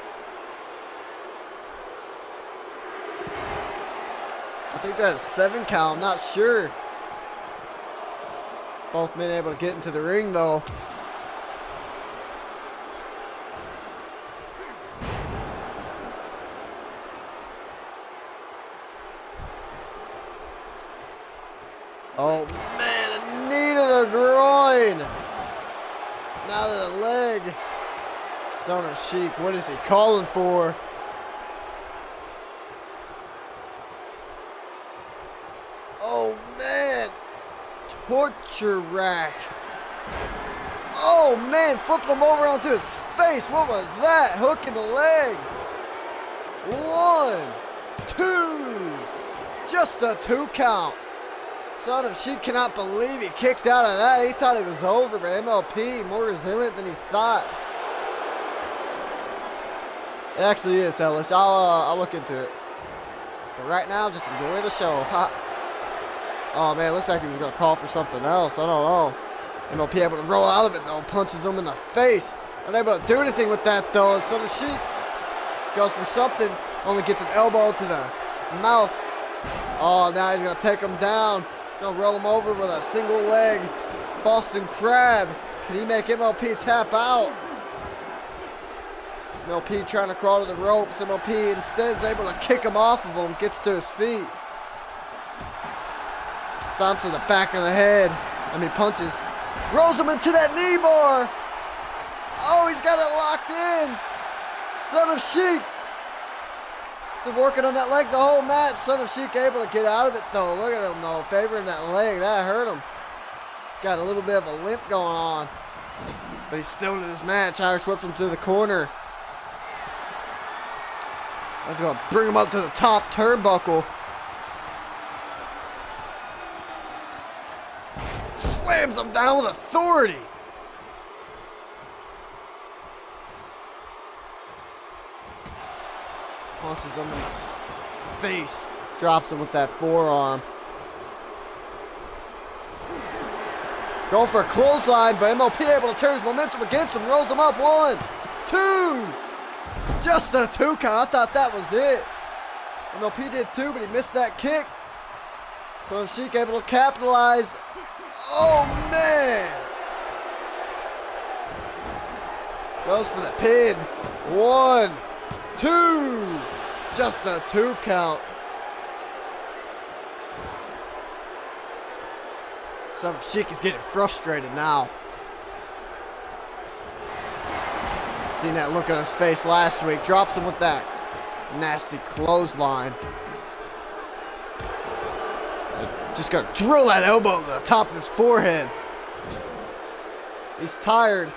I think that's 7 count. I'm not sure. Both men able to get into the ring, though. Oh, man, a knee to the groin. Not to the leg. Son of Sheik, what is he calling for? Oh, man. Torture rack. Oh, man, flipped him over onto his face. What was that? Hook in the leg. 1, 2. Just a 2 count. Son of Sheik cannot believe he kicked out of that. He thought it was over, but MLP more resilient than he thought. It actually is, Ellis. I'll look into it. But right now, just enjoy the show. Oh, man, looks like he was going to call for something else. I don't know. MLP able to roll out of it, though. Punches him in the face. Unable to do anything with that, though. Son of Sheik goes for something. Only gets an elbow to the mouth. Oh, now he's going to take him down. He's going to roll him over with a single leg Boston Crab. Can he make MLP tap out? MLP trying to crawl to the ropes. MLP instead is able to kick him off of him. Gets to his feet. Stomps to the back of the head. Punches. Rolls him into that knee bar. Oh, he's got it locked in. Son of Sheik. Been working on that leg the whole match. Son of Sheik able to get out of it, though. Look at him, though. Favoring that leg. That hurt him. Got a little bit of a limp going on. But he's still in this match. Irish whips him to the corner. That's going to bring him up to the top turnbuckle. Slams him down with authority. Punches him in the face. Drops him with that forearm. Going for a clothesline, but MLP able to turn his momentum against him. Rolls him up. 1, 2. Just a 2 count. I thought that was it. MLP did too, but he missed that kick. So Sheik able to capitalize. Oh, man. Goes for the pin. 1, 2. Just a 2 count. Son of Sheik is getting frustrated now. Seen that look on his face last week. Drops him with that nasty clothesline. Just gonna drill that elbow to the top of his forehead. He's tired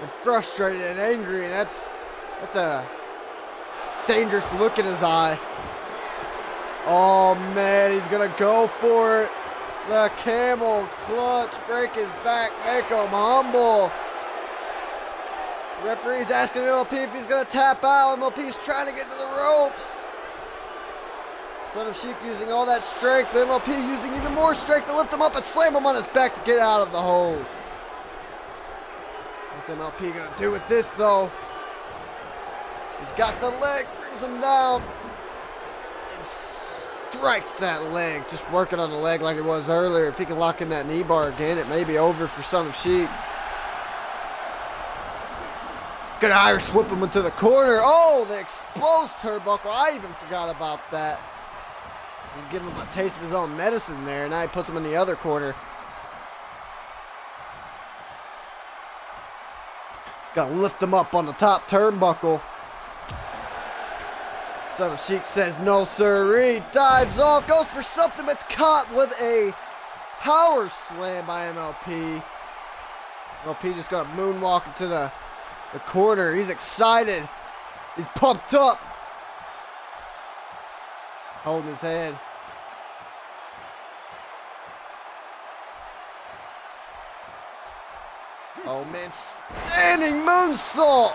and frustrated and angry, and that's a dangerous look in his eye. Oh man, he's gonna go for it. The camel clutch, break his back, make him humble. Referee's asking MLP if he's gonna tap out. MLP's trying to get to the ropes. Son of Sheik using all that strength, but MLP using even more strength to lift him up and slam him on his back to get out of the hold. What's MLP gonna do with this though? He's got the leg, brings him down, and strikes that leg. Just working on the leg like it was earlier. If he can lock in that knee bar again, it may be over for Son of Sheik. Gonna Irish whip him into the corner. Oh, the exposed turnbuckle. I even forgot about that. And give him a taste of his own medicine there. Now he puts him in the other corner. He's gonna lift him up on the top turnbuckle. Son of Sheik says no sirree. Dives off, goes for something, but it's caught with a power slam by MLP. MLP just gonna moonwalk into the corner. He's excited. He's pumped up. Holding his head. Oh man, standing moonsault.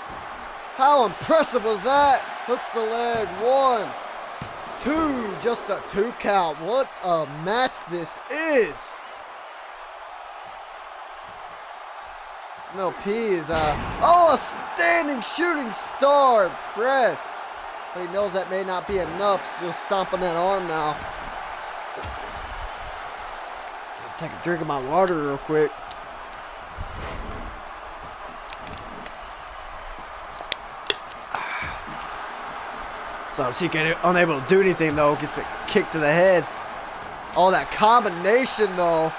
How impressive was that? Hooks the leg. 1, 2, just a 2 count. What a match this is. MLP is a standing shooting star press. But he knows that may not be enough, so he'll stomp on that arm now. Take a drink of my water real quick. So he get unable to do anything though, gets a kick to the head. Oh, that combination though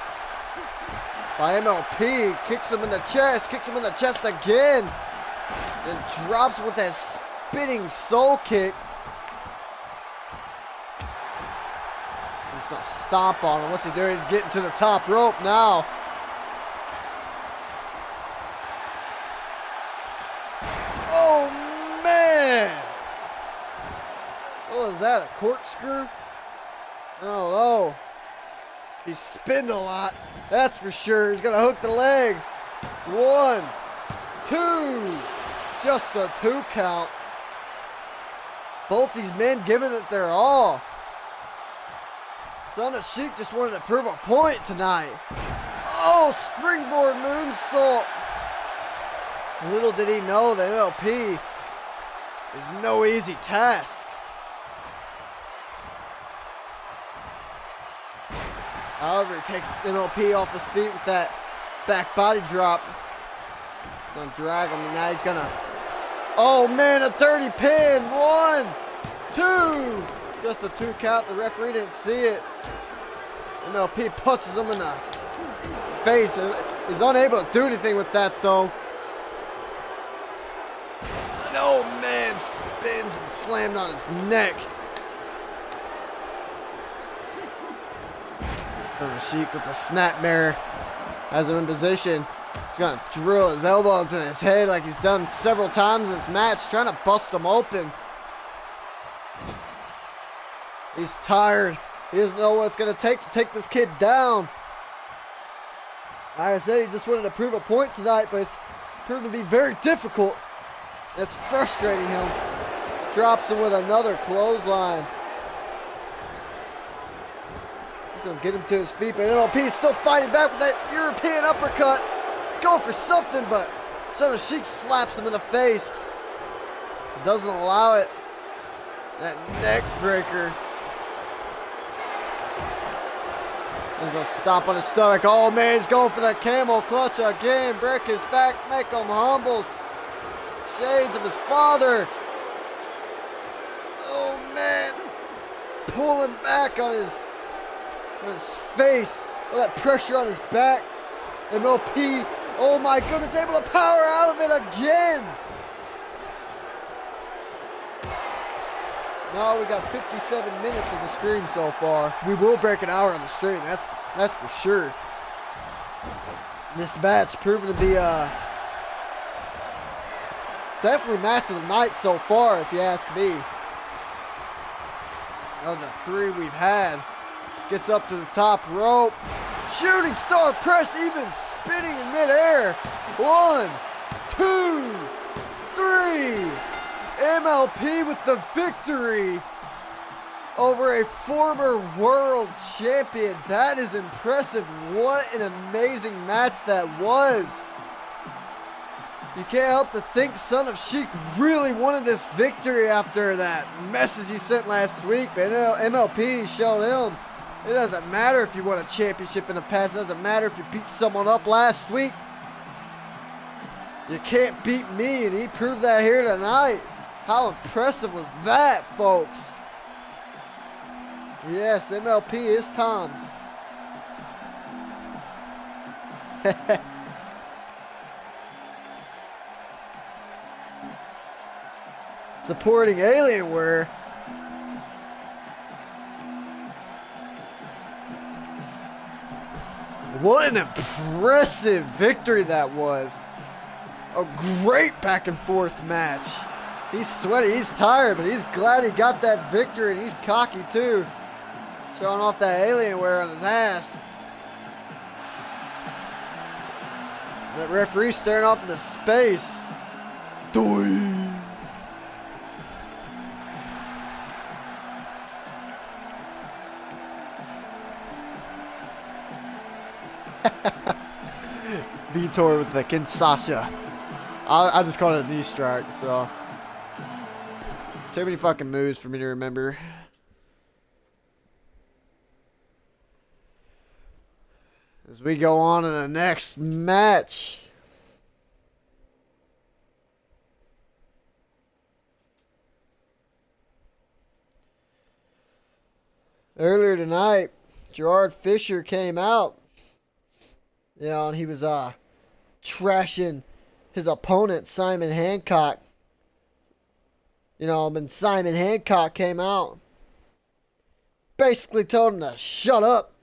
by MLP, kicks him in the chest again. Then drops him with that spinning soul kick. He's gonna stomp on him. What's he doing? He's getting to the top rope now. Oh man! What was that, a corkscrew? I don't know. He's spinning a lot, that's for sure. He's gonna hook the leg. 1, 2, just a 2 count. Both these men giving it their all. Son of Sheik just wanted to prove a point tonight. Oh, springboard moonsault. Little did he know that MLP is no easy task. However, he takes MLP off his feet with that back body drop. He's gonna drag him, and now he's gonna... Oh man, a 30 pin. 1, 2. Just a 2 count. The referee didn't see it. MLP punches him in the face. Is unable to do anything with that though. And oh man, spins and slammed on his neck. Sheik with the snapmare has him in position. He's gonna drill his elbow into his head like he's done several times in this match, trying to bust him open. He's tired. He doesn't know what it's gonna take to take this kid down. Like I said, he just wanted to prove a point tonight, but it's proven to be very difficult. That's frustrating him. Drops him with another clothesline. Sheik's going to get him to his feet, but NLP's still fighting back with that European uppercut. He's going for something, but Son of Sheik slaps him in the face. Doesn't allow it. That neck breaker. He's going to stomp on his stomach. Oh, man, he's going for that camel clutch again. Break his back, make him humble. Shades of his father. Oh, man. Pulling back on his face. All that pressure on his back. MLP, oh, my goodness, able to power out of it again. Now we got 57 minutes of the stream so far. We will break an hour on the stream, that's for sure. This match proven to be definitely match of the night so far, if you ask me. Of the three we've had. Gets up to the top rope. Shooting star press, even spinning in midair. 1, 2, 3. MLP with the victory over a former world champion. That is impressive. What an amazing match that was. You can't help to think Son of Sheik really wanted this victory after that message he sent last week. But MLP showed him it doesn't matter if you won a championship in the past. It doesn't matter if you beat someone up last week. You can't beat me, and he proved that here tonight. How impressive was that, folks? Yes, MLP is Tom's. Supporting Alienware. What an impressive victory that was. A great back and forth match. He's sweaty, he's tired, but he's glad he got that victory, and he's cocky too. Showing off that Alienware on his ass. That referee staring off into space. Doing. Vitor with the Kinshasa. I just called it a knee strike, so. Too many fucking moves for me to remember. As we go on to the next match. Earlier tonight, Gerard Fisher came out. You know, and he was trashing his opponent, Simon Hancock. You know, and Simon Hancock came out. Basically told him to shut up.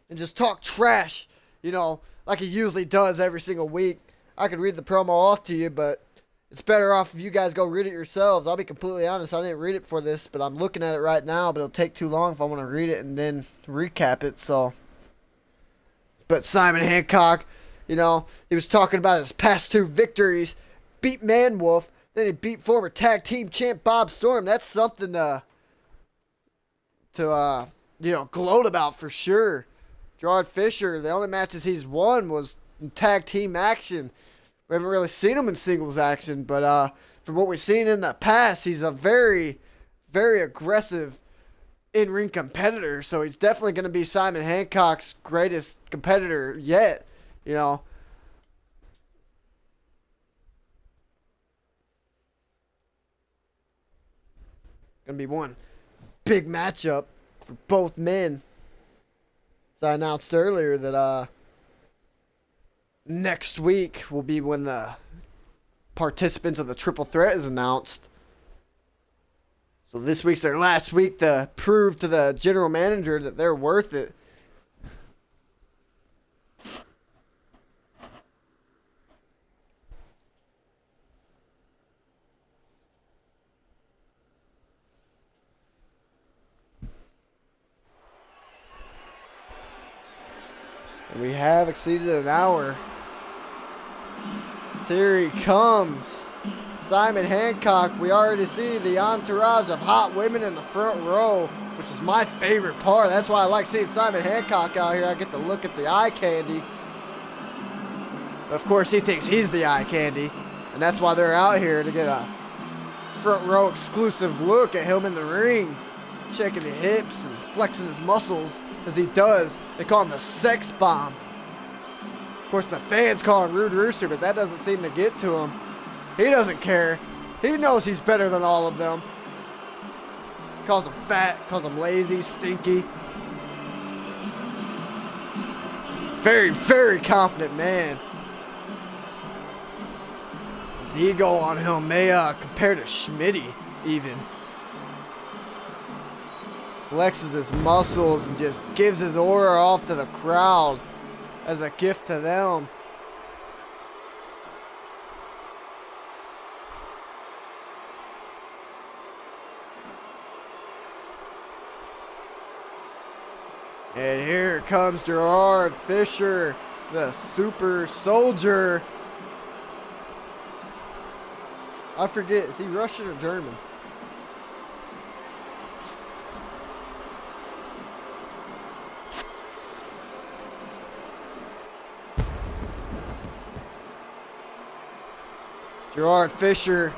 And just talk trash. You know, like he usually does every single week. I could read the promo off to you, but it's better off if you guys go read it yourselves. I'll be completely honest, I didn't read it for this, but I'm looking at it right now, but it'll take too long if I want to read it and then recap it, so. But Simon Hancock, you know, he was talking about his past 2 victories. Beat Manwolf. Then he beat former tag team champ Bob Storm. That's something to you know, gloat about for sure. Gerard Fisher, the only matches he's won was in tag team action. We haven't really seen him in singles action, but from what we've seen in the past, he's a very, very aggressive in-ring competitor. So he's definitely going to be Simon Hancock's greatest competitor yet, you know. Going to be one big matchup for both men. As I announced earlier that next week will be when the participants of the Triple Threat is announced. So this week's their last week to prove to the general manager that they're worth it. And we have exceeded an hour. Here he comes. Simon Hancock. We already see the entourage of hot women in the front row. which is my favorite part. That's why I like seeing Simon Hancock out here. I get to look at the eye candy. But of course, he thinks he's the eye candy, and that's why they're out here to get a front row exclusive look at him in the ring, shaking the hips and flexing his muscles as he does. They call him the sex bomb. Of course, the fans call him Rude Rooster, but that doesn't seem to get to him. He doesn't care. He knows he's better than all of them. Calls him fat, calls him lazy, stinky. Very, very confident man. The ego on him may compare to Schmitty even. Flexes his muscles and just gives his aura off to the crowd as a gift to them. And here comes Gerard Fisher, the super soldier. I forget, is he Russian or German? Gerard Fisher,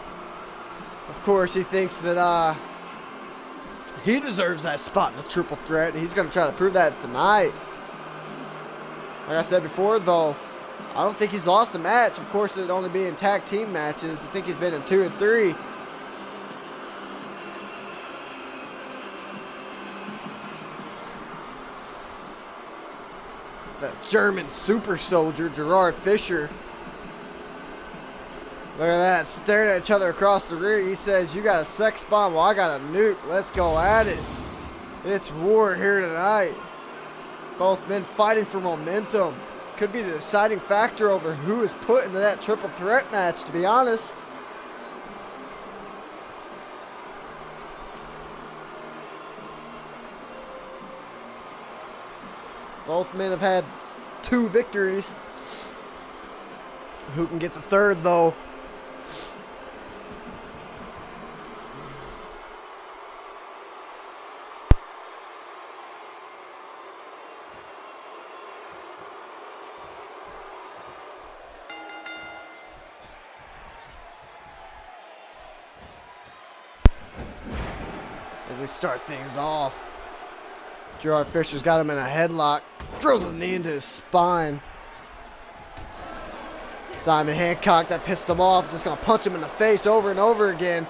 of course, he thinks that he deserves that spot in the triple threat. He's going to try to prove that tonight. Like I said before, though, I don't think he's lost a match. Of course, it'd only be in tag team matches. I think he's been in 2 or 3. The German super soldier, Gerard Fisher. Look at that, staring at each other across the ring. He says, you got a sex bomb, well, I got a nuke. Let's go at it. It's war here tonight. Both men fighting for momentum. Could be the deciding factor over who is put into that triple threat match, to be honest. Both men have had 2 victories. Who can get the third, though? And we start things off. Gerard Fisher's got him in a headlock. Drills his knee into his spine. Simon Hancock, that pissed him off. Just going to punch him in the face over and over again.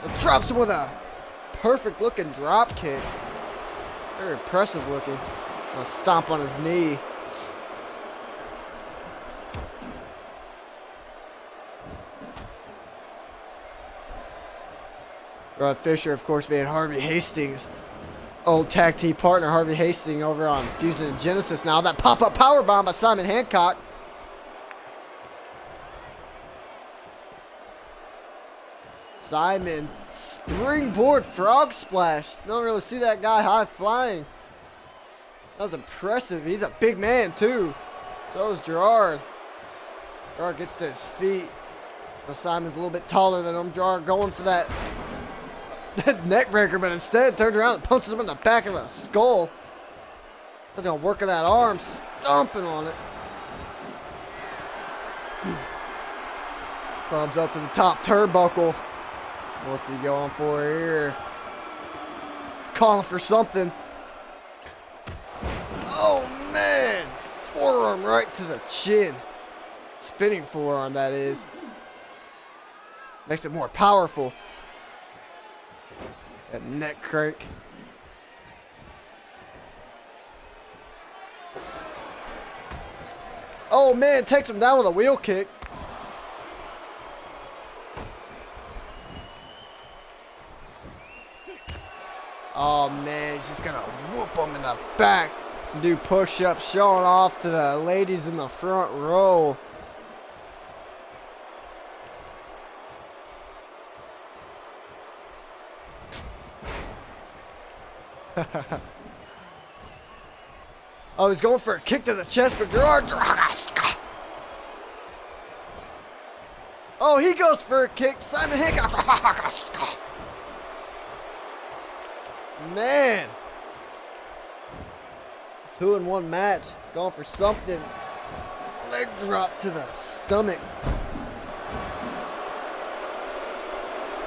And drops him with a perfect looking drop kick. Very impressive looking. Gonna stomp on his knee. Gerard Fisher, of course, being Harvey Hastings' old tag team partner, Harvey Hastings, over on Fusion and Genesis now. That pop-up powerbomb by Simon Hancock. Simon, springboard frog splash. Don't really see that guy high flying. That was impressive. He's a big man, too. So is Gerard. Gerard gets to his feet. But Simon's a little bit taller than him. Gerard going for that neck breaker, but instead turns around and punches him in the back of the skull. That's gonna work on that arm, stomping on it. Thumbs up to the top turnbuckle. What's he going for here? He's calling for something. Oh man! Forearm right to the chin. Spinning forearm, that is. Makes it more powerful. That neck crank. Oh man, takes him down with a wheel kick. Oh man, he's just gonna whoop him in the back. Do push-ups, showing off to the ladies in the front row. Oh, he's going for a kick to the chest, but Gerard. Oh, he goes for a kick. Simon Hancock. Man. 2-in-1 match. Going for something. Leg drop to the stomach.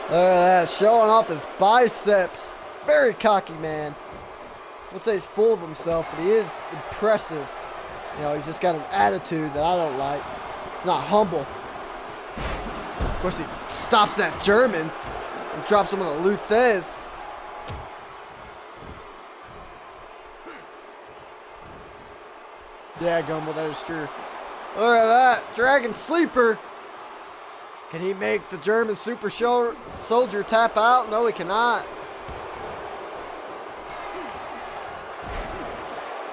Look at that. Showing off his biceps. Very cocky, man. I would say he's full of himself, but he is impressive. You know, he's just got an attitude that I don't like. It's not humble. Of course, he stops that German and drops him with a Luthez. Yeah, Gumbel, that is true. Look at that. Dragon Sleeper. Can he make the German super soldier tap out? No, he cannot.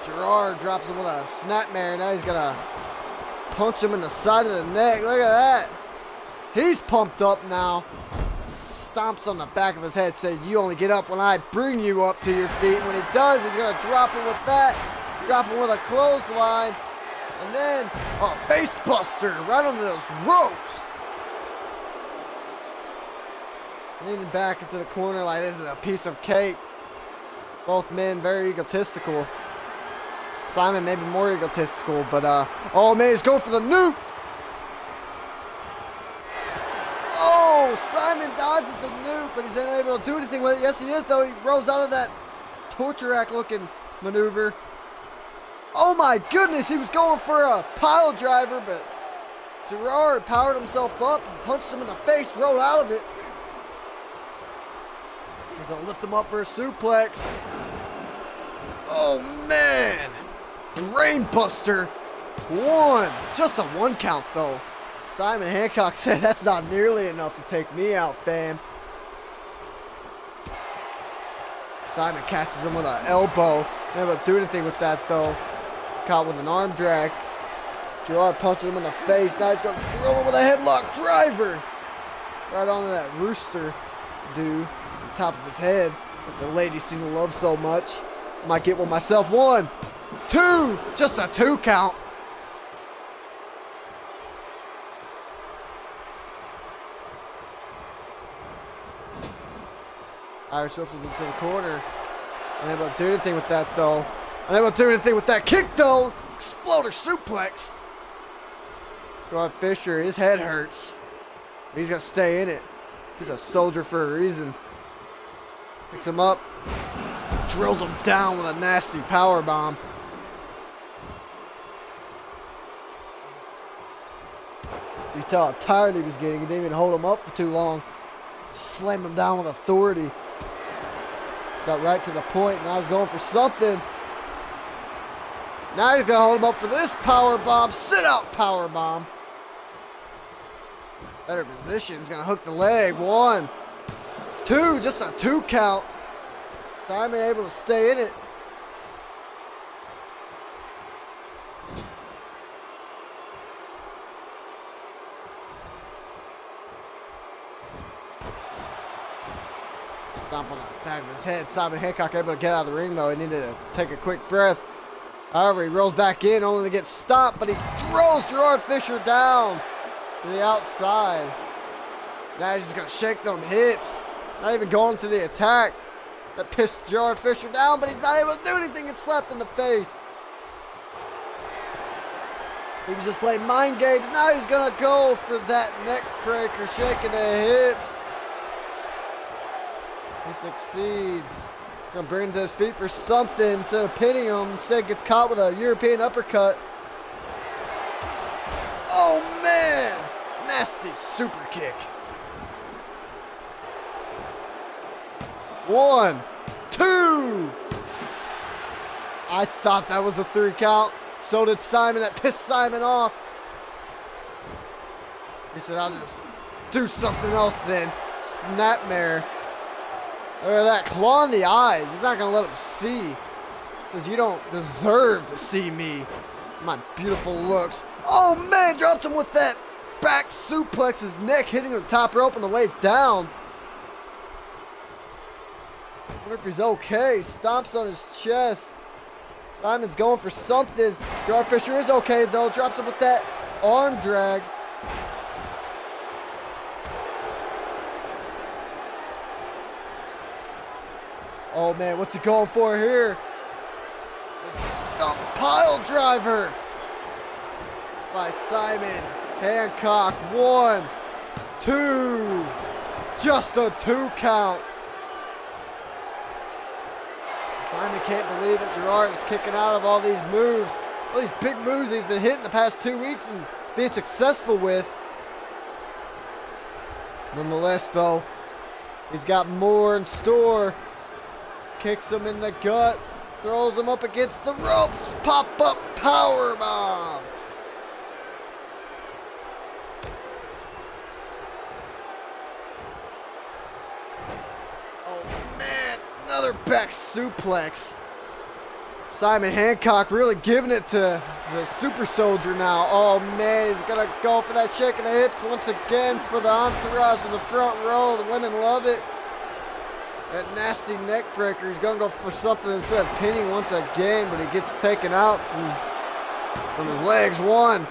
Gerard drops him with a snapmare. Now he's going to punch him in the side of the neck. Look at that. He's pumped up now. Stomps on the back of his head, saying, you only get up when I bring you up to your feet. And when he does, he's going to drop him with that. Drop him with a clothesline. And then a face buster right under those ropes. Leaning back into the corner like this is a piece of cake. Both men very egotistical. Simon maybe more egotistical, but oh man, he's going for the nuke. Oh, Simon dodges the nuke, but he's unable to do anything with it. Yes, he is, though. He rolls out of that torture rack looking maneuver. Oh my goodness, he was going for a pile driver, but Gerard powered himself up and punched him in the face, rolled out of it. He's gonna lift him up for a suplex. Oh man, brain buster. One, just a 1 count though. Simon Hancock said that's not nearly enough to take me out, fam. Simon catches him with an elbow. Not able to do anything with that though. Caught with an arm drag. Gerard punches him in the face. Now he's going to drill him with a headlock driver. Right onto that rooster dude on top of his head that the ladies seem to love so much. Might get one myself. 1, 2. Just a 2 count. Irish whips him into the corner. Unable to do anything with that though. Unable to do anything with that kick though. Exploder suplex. Gerard Fisher, his head hurts. He's gonna stay in it. He's a soldier for a reason. Picks him up. Drills him down with a nasty power bomb. You tell how tired he was getting. He didn't even hold him up for too long. Slammed him down with authority. Got right to the point. Now he's going for something. Now he's going to hold him up for this power bomb. Sit out power bomb. Better position. He's going to hook the leg. 1, 2. Just a 2 count. Simon able to stay in it. Stomp on the back of his head. Simon Hancock able to get out of the ring though. He needed to take a quick breath. However, he rolls back in only to get stopped, but he throws Gerard Fisher down to the outside. Now he's just going to shake them hips. Not even going to the attack. That pissed Gerard Fisher down, but he's not able to do anything. Gets slapped in the face. He was just playing mind games. Now he's going to go for that neck breaker, shaking the hips. He succeeds. He's going to bring him to his feet for something instead of pinning him. Instead gets caught with a European uppercut. Oh, man. Nasty super kick. 1, 2. I thought that was a 3 count. So did Simon. That pissed Simon off. He said, I'll just do something else then. Snapmare. Look at that, claw in the eyes. He's not going to let him see. He says, you don't deserve to see me. My beautiful looks. Oh, man, drops him with that back suplex. His neck hitting the top rope on the way down. Wonder if he's okay. Stomps on his chest. Simon's going for something. Gerard Fisher is okay, though. Drops him with that arm drag. Oh man, what's he going for here? The stump pile driver by Simon Hancock. 1, 2, just a 2 count. Simon can't believe that Gerard is kicking out of all these moves, all these big moves he's been hitting the past 2 weeks and being successful with. Nonetheless, though, he's got more in store. Kicks him in the gut, throws him up against the ropes. Pop-up powerbomb. Oh man, another back suplex. Simon Hancock really giving it to the super soldier now. Oh man, he's gonna go for that shake of the hips once again for the entourage in the front row. The women love it. That nasty neck breaker. He's gonna go for something instead of pinning once again, but he gets taken out from his legs. 1.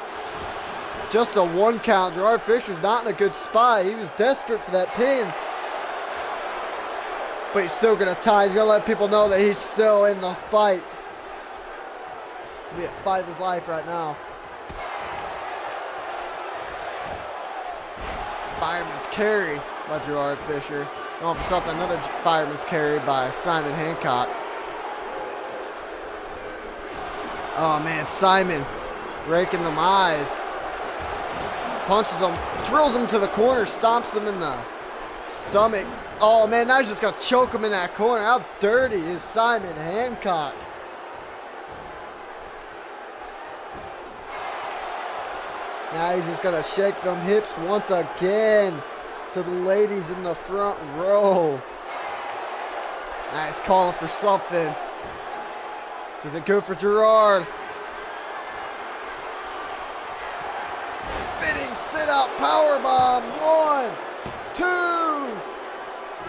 Just a 1 count. Gerard Fisher's not in a good spot. He was desperate for that pin. But he's still gonna tie. He's gonna let people know that he's still in the fight. It'll be a fight of his life right now. Fireman's carry by Gerard Fisher. Going for something, another fireman's carry by Simon Hancock. Oh man, Simon raking them eyes. Punches him, drills him to the corner, stomps him in the stomach. Oh man, now he's just gonna choke him in that corner. How dirty is Simon Hancock? Now he's just gonna shake them hips once again to the ladies in the front row. Nice, calling for something. This isn't good for Gerard. Spinning sit-out powerbomb. 1, 2.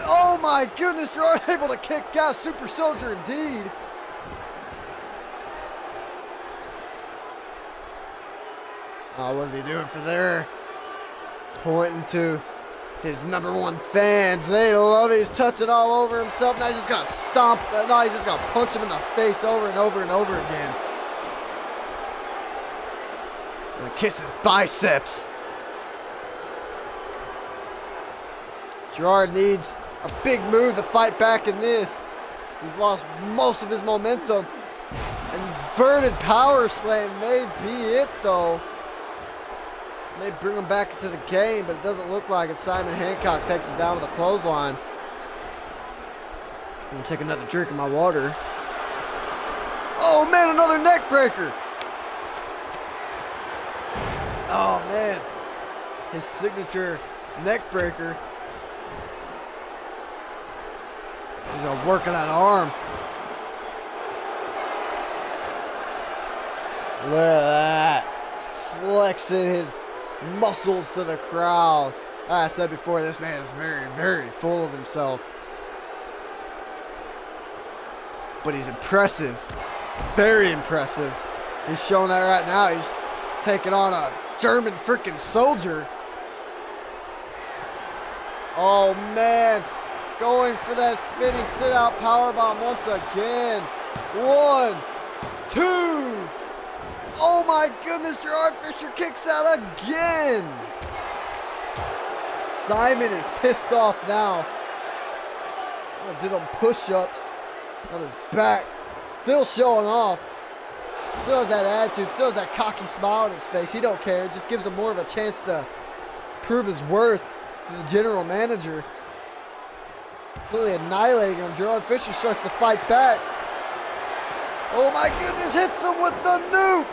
Oh my goodness, Gerard able to kick out. Super soldier indeed. Oh, what's he doing for there? Pointing to his #1 fans. They love it. He's touching all over himself. Now he's just gonna stomp. No, he's just gonna punch him in the face over and over and over again. And kiss his biceps. Gerard needs a big move to fight back in this. He's lost most of his momentum. Inverted power slam may be it though. May bring him back into the game, but it doesn't look like it. Simon Hancock takes him down with a clothesline. I'm gonna take another drink of my water. Oh man, another neck breaker. Oh man, his signature neck breaker. He's gonna work on that arm. Look at that. Flexing his muscles to the crowd. Like I said before, this man is very, very full of himself. But he's impressive. Very impressive. He's showing that right now. He's taking on a German freaking soldier. Oh man. Going for that spinning sit-out powerbomb once again. 1, 2. Oh my goodness, Gerard Fisher kicks out again. Simon is pissed off now. I'm gonna do them push-ups on his back. Still showing off. Still has that attitude, still has that cocky smile on his face. He don't care. It just gives him more of a chance to prove his worth to the general manager. Completely annihilating him. Gerard Fisher starts to fight back. Oh my goodness, hits him with the nuke.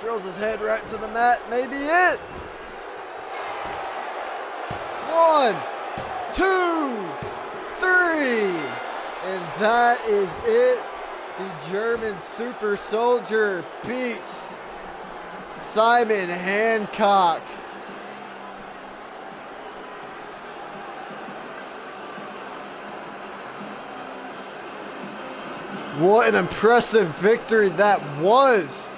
Drills his head right into the mat. Maybe it. 1, 2, 3. And that is it. The German super soldier beats Simon Hancock. What an impressive victory that was.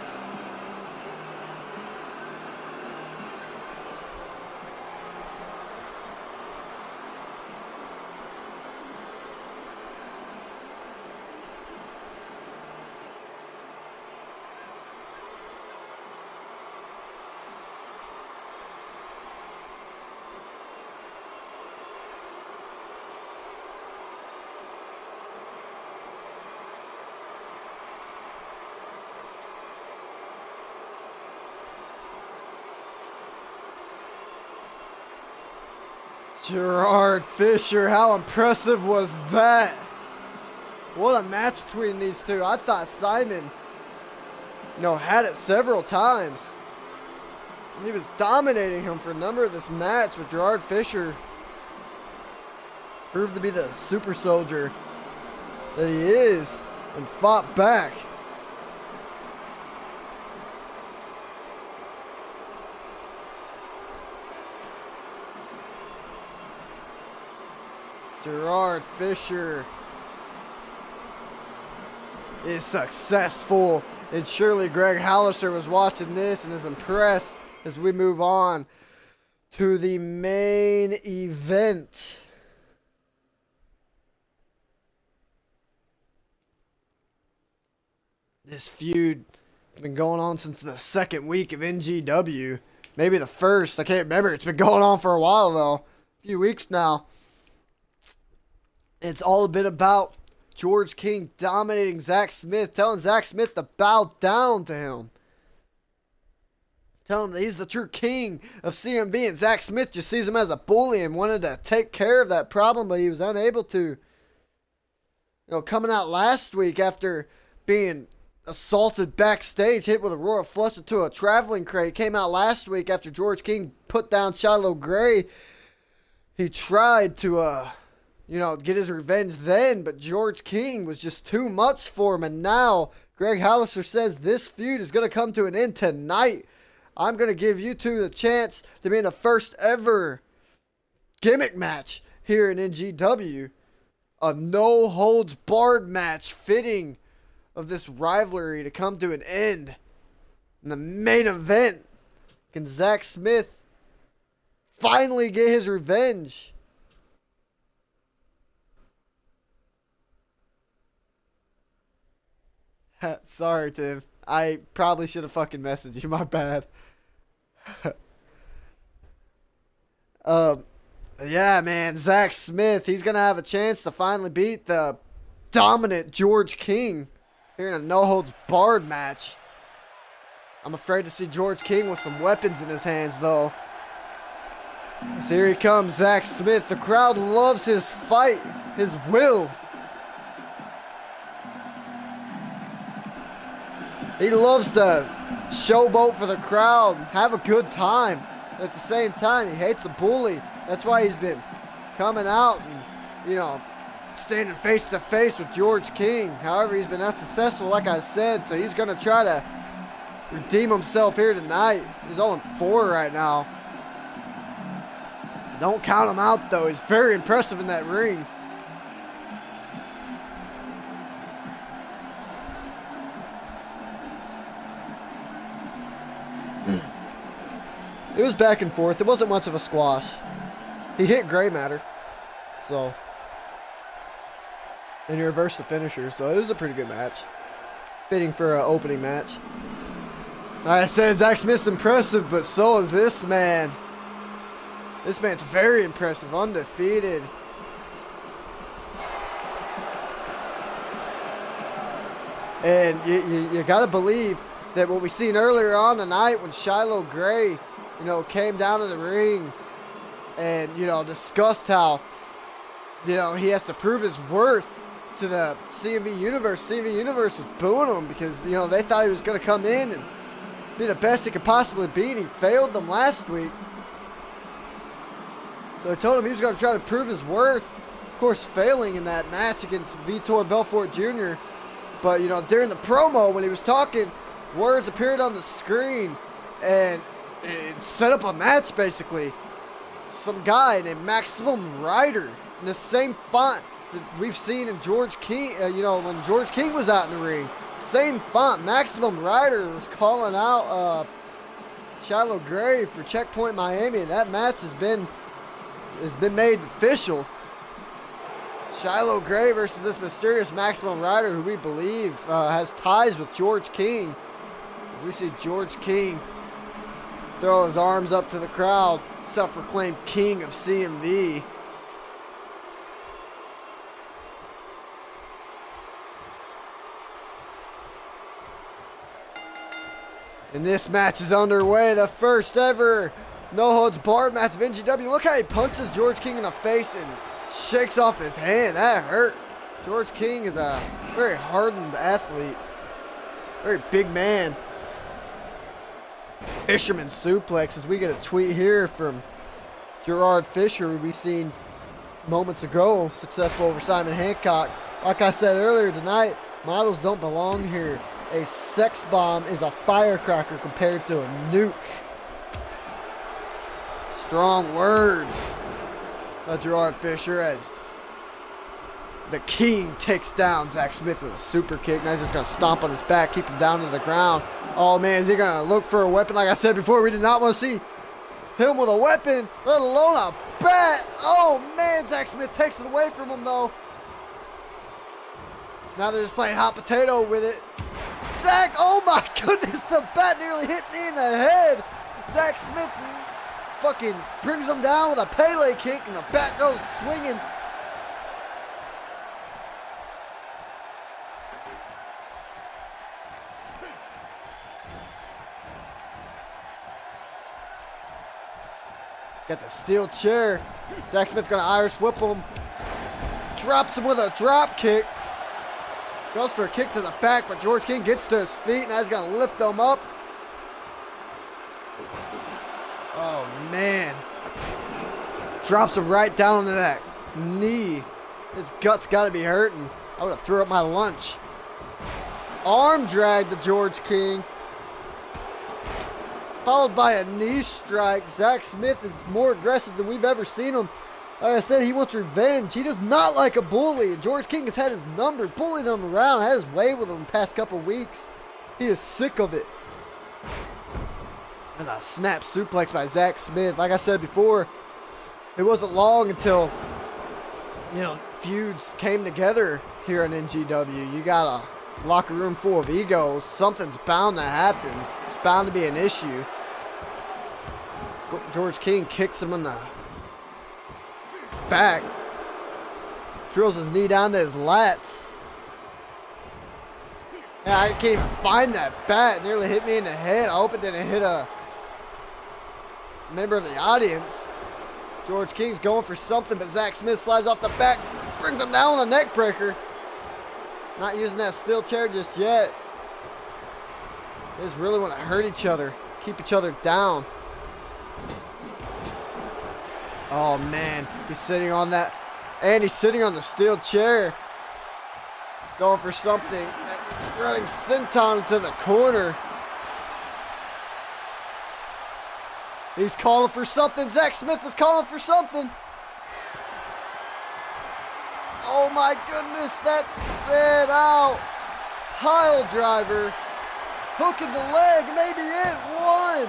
Gerard Fisher, how impressive was that? What a match between these two. I thought Simon, had it several times. He was dominating him for a number of this match, but Gerard Fisher proved to be the super soldier that he is and fought back. Gerard Fisher is successful, and surely Greg Hallister was watching this and is impressed as we move on to the main event. This feud has been going on since the second week of NGW. Maybe the first. I can't remember. It's been going on for a while, though. A few weeks now. It's all been about George King dominating Zach Smith, telling Zach Smith to bow down to him. Telling him that he's the true king of CMV, and Zach Smith just sees him as a bully and wanted to take care of that problem, but he was unable to. Coming out last week after being assaulted backstage, hit with a royal flush into a traveling crate. Came out last week after George King put down Shiloh Gray. He tried to, get his revenge then, but George King was just too much for him. And now Greg Hallister says this feud is going to come to an end tonight. I'm going to give you two the chance to be in the first ever gimmick match here in NGW. A no-holds-barred match fitting of this rivalry to come to an end. In the main event, can Zach Smith finally get his revenge? Sorry, Tim. I probably should have fucking messaged you. My bad. Yeah, man. Zach Smith, he's going to have a chance to finally beat the dominant George King here in a no-holds-barred match. I'm afraid to see George King with some weapons in his hands, though. So here he comes, Zach Smith. The crowd loves his fight, his will. He loves to showboat for the crowd, have a good time. At the same time, he hates a bully. That's why he's been coming out and, standing face to face with George King. However, he's been unsuccessful, like I said, so he's going to try to redeem himself here tonight. He's 0-4 right now. Don't count him out, though. He's very impressive in that ring. It was back and forth. It wasn't much of a squash. He hit Gray Matter. So. And he reversed the finisher. So it was a pretty good match. Fitting for an opening match. Like I said, Zach Smith's impressive, but so is this man. This man's very impressive. Undefeated. And you got to believe that what we seen earlier on tonight when Shiloh Gray, came down to the ring and, discussed how, he has to prove his worth to the CMV Universe. CMV Universe was booing him because, they thought he was going to come in and be the best he could possibly be, and he failed them last week. So I told him he was going to try to prove his worth. Of course, failing in that match against Vitor Belfort Jr. But, during the promo when he was talking, words appeared on the screen and it set up a match, basically. Some guy named Maximum Rider in the same font that we've seen in George King, when George King was out in the ring. Same font. Maximum Rider was calling out Shiloh Gray for Checkpoint Miami, and that match has been made official. Shiloh Gray versus this mysterious Maximum Rider, who we believe has ties with George King. As we see George King throw his arms up to the crowd, self-proclaimed king of CMV. And this match is underway, the first ever No holds barred match of NGW. Look how he punches George King in the face and shakes off his hand. That hurt. George King is a very hardened athlete. Very big man. Fisherman suplex, as we get a tweet here from Gerard Fisher, who we seen moments ago, successful over Simon Hancock. Like I said earlier tonight, models don't belong here. A sex bomb is a firecracker compared to a nuke. Strong words of Gerard Fisher as the King takes down Zach Smith with a super kick. Now he's just going to stomp on his back, keep him down to the ground. Oh, man, is he going to look for a weapon? Like I said before, we did not want to see him with a weapon, let alone a bat. Oh, man, Zach Smith takes it away from him, though. Now they're just playing hot potato with it. Zach, oh, my goodness, the bat nearly hit me in the head. Zach Smith fucking brings him down with a Pele kick, and the bat goes swinging. Got the steel chair. Zach Smith gonna Irish whip him. Drops him with a drop kick. Goes for a kick to the back, but George King gets to his feet. Now he's gonna lift him up. Oh man. Drops him right down into that knee. His guts gotta be hurting. I would have threw up my lunch. Arm drag to George King. Followed by a knee strike. Zach Smith is more aggressive than we've ever seen him. Like I said, he wants revenge. He does not like a bully. And George King has had his number, bullied him around, had his way with him the past couple weeks. He is sick of it. And a snap suplex by Zach Smith. Like I said before, it wasn't long until, feuds came together here in NGW. You got a locker room full of egos. Something's bound to happen. It's bound to be an issue. George King kicks him in the back. Drills his knee down to his lats. Yeah, I can't even find that bat. It nearly hit me in the head. I hope it didn't hit a member of the audience. George King's going for something, but Zach Smith slides off the back, brings him down with a neck breaker. Not using that steel chair just yet. They just really want to hurt each other, keep each other down. Oh man, he's sitting on that, and he's sitting on the steel chair. Going for something, running senton to the corner. He's calling for something. Zach Smith is calling for something. Oh my goodness, that's it out. Pile driver. Hook in the leg, maybe it. 1,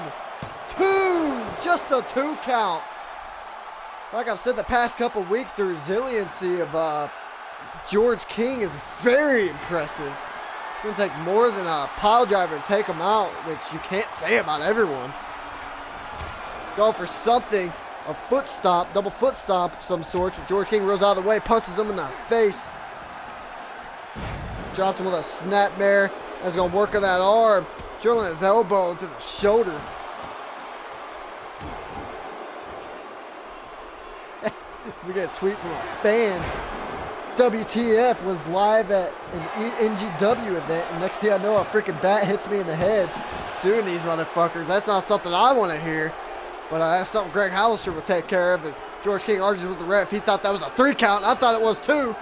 2, just a 2 count. Like I've said the past couple weeks, the resiliency of George King is very impressive. It's going to take more than a pile driver to take him out, which you can't say about everyone. Go for something, a foot stomp, double foot stomp of some sort. But George King rolls out of the way, punches him in the face. Drops him with a snapmare. That's going to work on that arm. Drilling his elbow into the shoulder. We get a tweet from a fan. WTF was live at an NGW event, and next thing I know, a freaking bat hits me in the head. Suing these motherfuckers. That's not something I want to hear. But that's something Greg Hollister will take care of as George King argues with the ref. He thought that was a 3 count. I thought it was 2.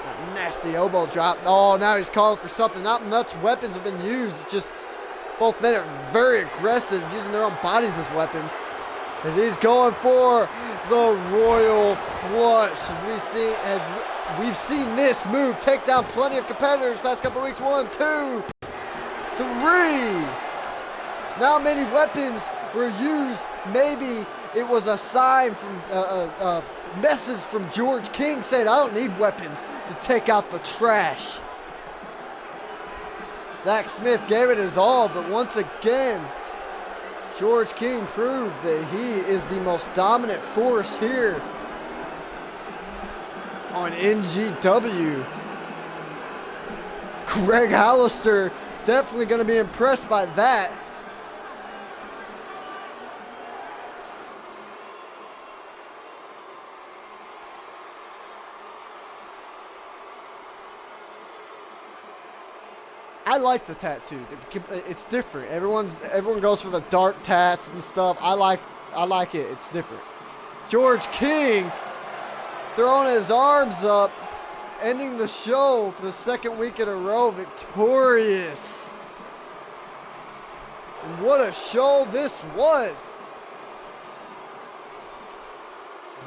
That nasty elbow drop. Oh, now he's calling for something. Not much weapons have been used. It's just both men are very aggressive, using their own bodies as weapons. As he's going for the Royal Flush. As we've seen this move take down plenty of competitors past couple weeks. 1, 2, 3. Not many weapons were used. Maybe it was a sign from a message from George King saying, I don't need weapons to take out the trash. Zach Smith gave it his all, but once again, George King proved that he is the most dominant force here on NGW. Greg Hollister definitely going to be impressed by that. I like the tattoo. It's different. Everyone goes for the dark tats and stuff. I like it. It's different. George King throwing his arms up, ending the show for the second week in a row, victorious. And what a show this was.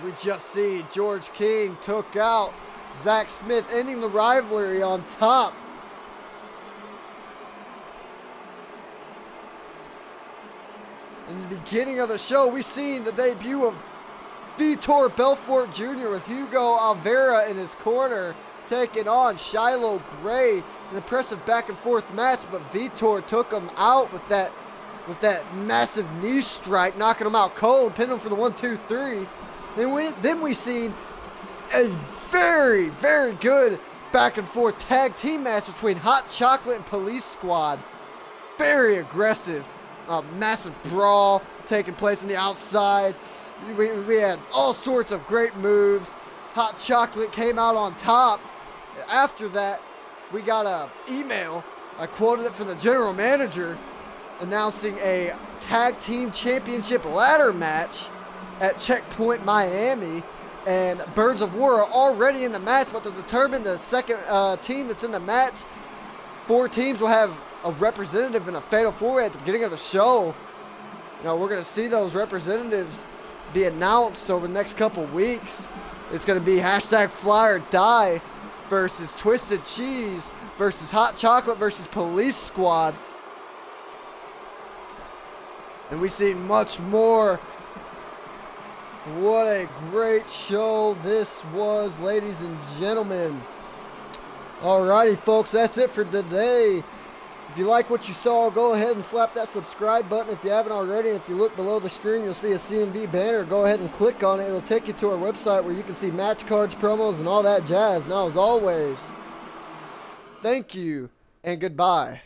We just see George King took out Zach Smith, ending the rivalry on top. In the beginning of the show, we seen the debut of Vitor Belfort Jr. with Hugo Alvera in his corner, taking on Shiloh Gray. An impressive back and forth match, but Vitor took him out with that massive knee strike, knocking him out cold, pinning him for the 1-2-3. Then we seen a very, very good back and forth tag team match between Hot Chocolate and Police Squad. Very aggressive. A massive brawl taking place on the outside. We had all sorts of great moves. Hot Chocolate came out on top. After that, we got an email. I quoted it from the general manager announcing a tag team championship ladder match at Checkpoint Miami. And Birds of War are already in the match, but to determine the second team that's in the match, 4 teams will have a representative in a fatal 4-way at the beginning of the show. You know, we're going to see those representatives be announced over the next couple weeks. It's going to be hashtag Fly or Die versus Twisted Cheese versus Hot Chocolate versus Police Squad. And we see much more. What a great show this was, ladies and gentlemen. Alrighty, folks, that's it for today. If you like what you saw, go ahead and slap that subscribe button if you haven't already. If you look below the screen, you'll see a CMV banner. Go ahead and click on it. It'll take you to our website where you can see match cards, promos, and all that jazz. Now, as always, thank you and goodbye.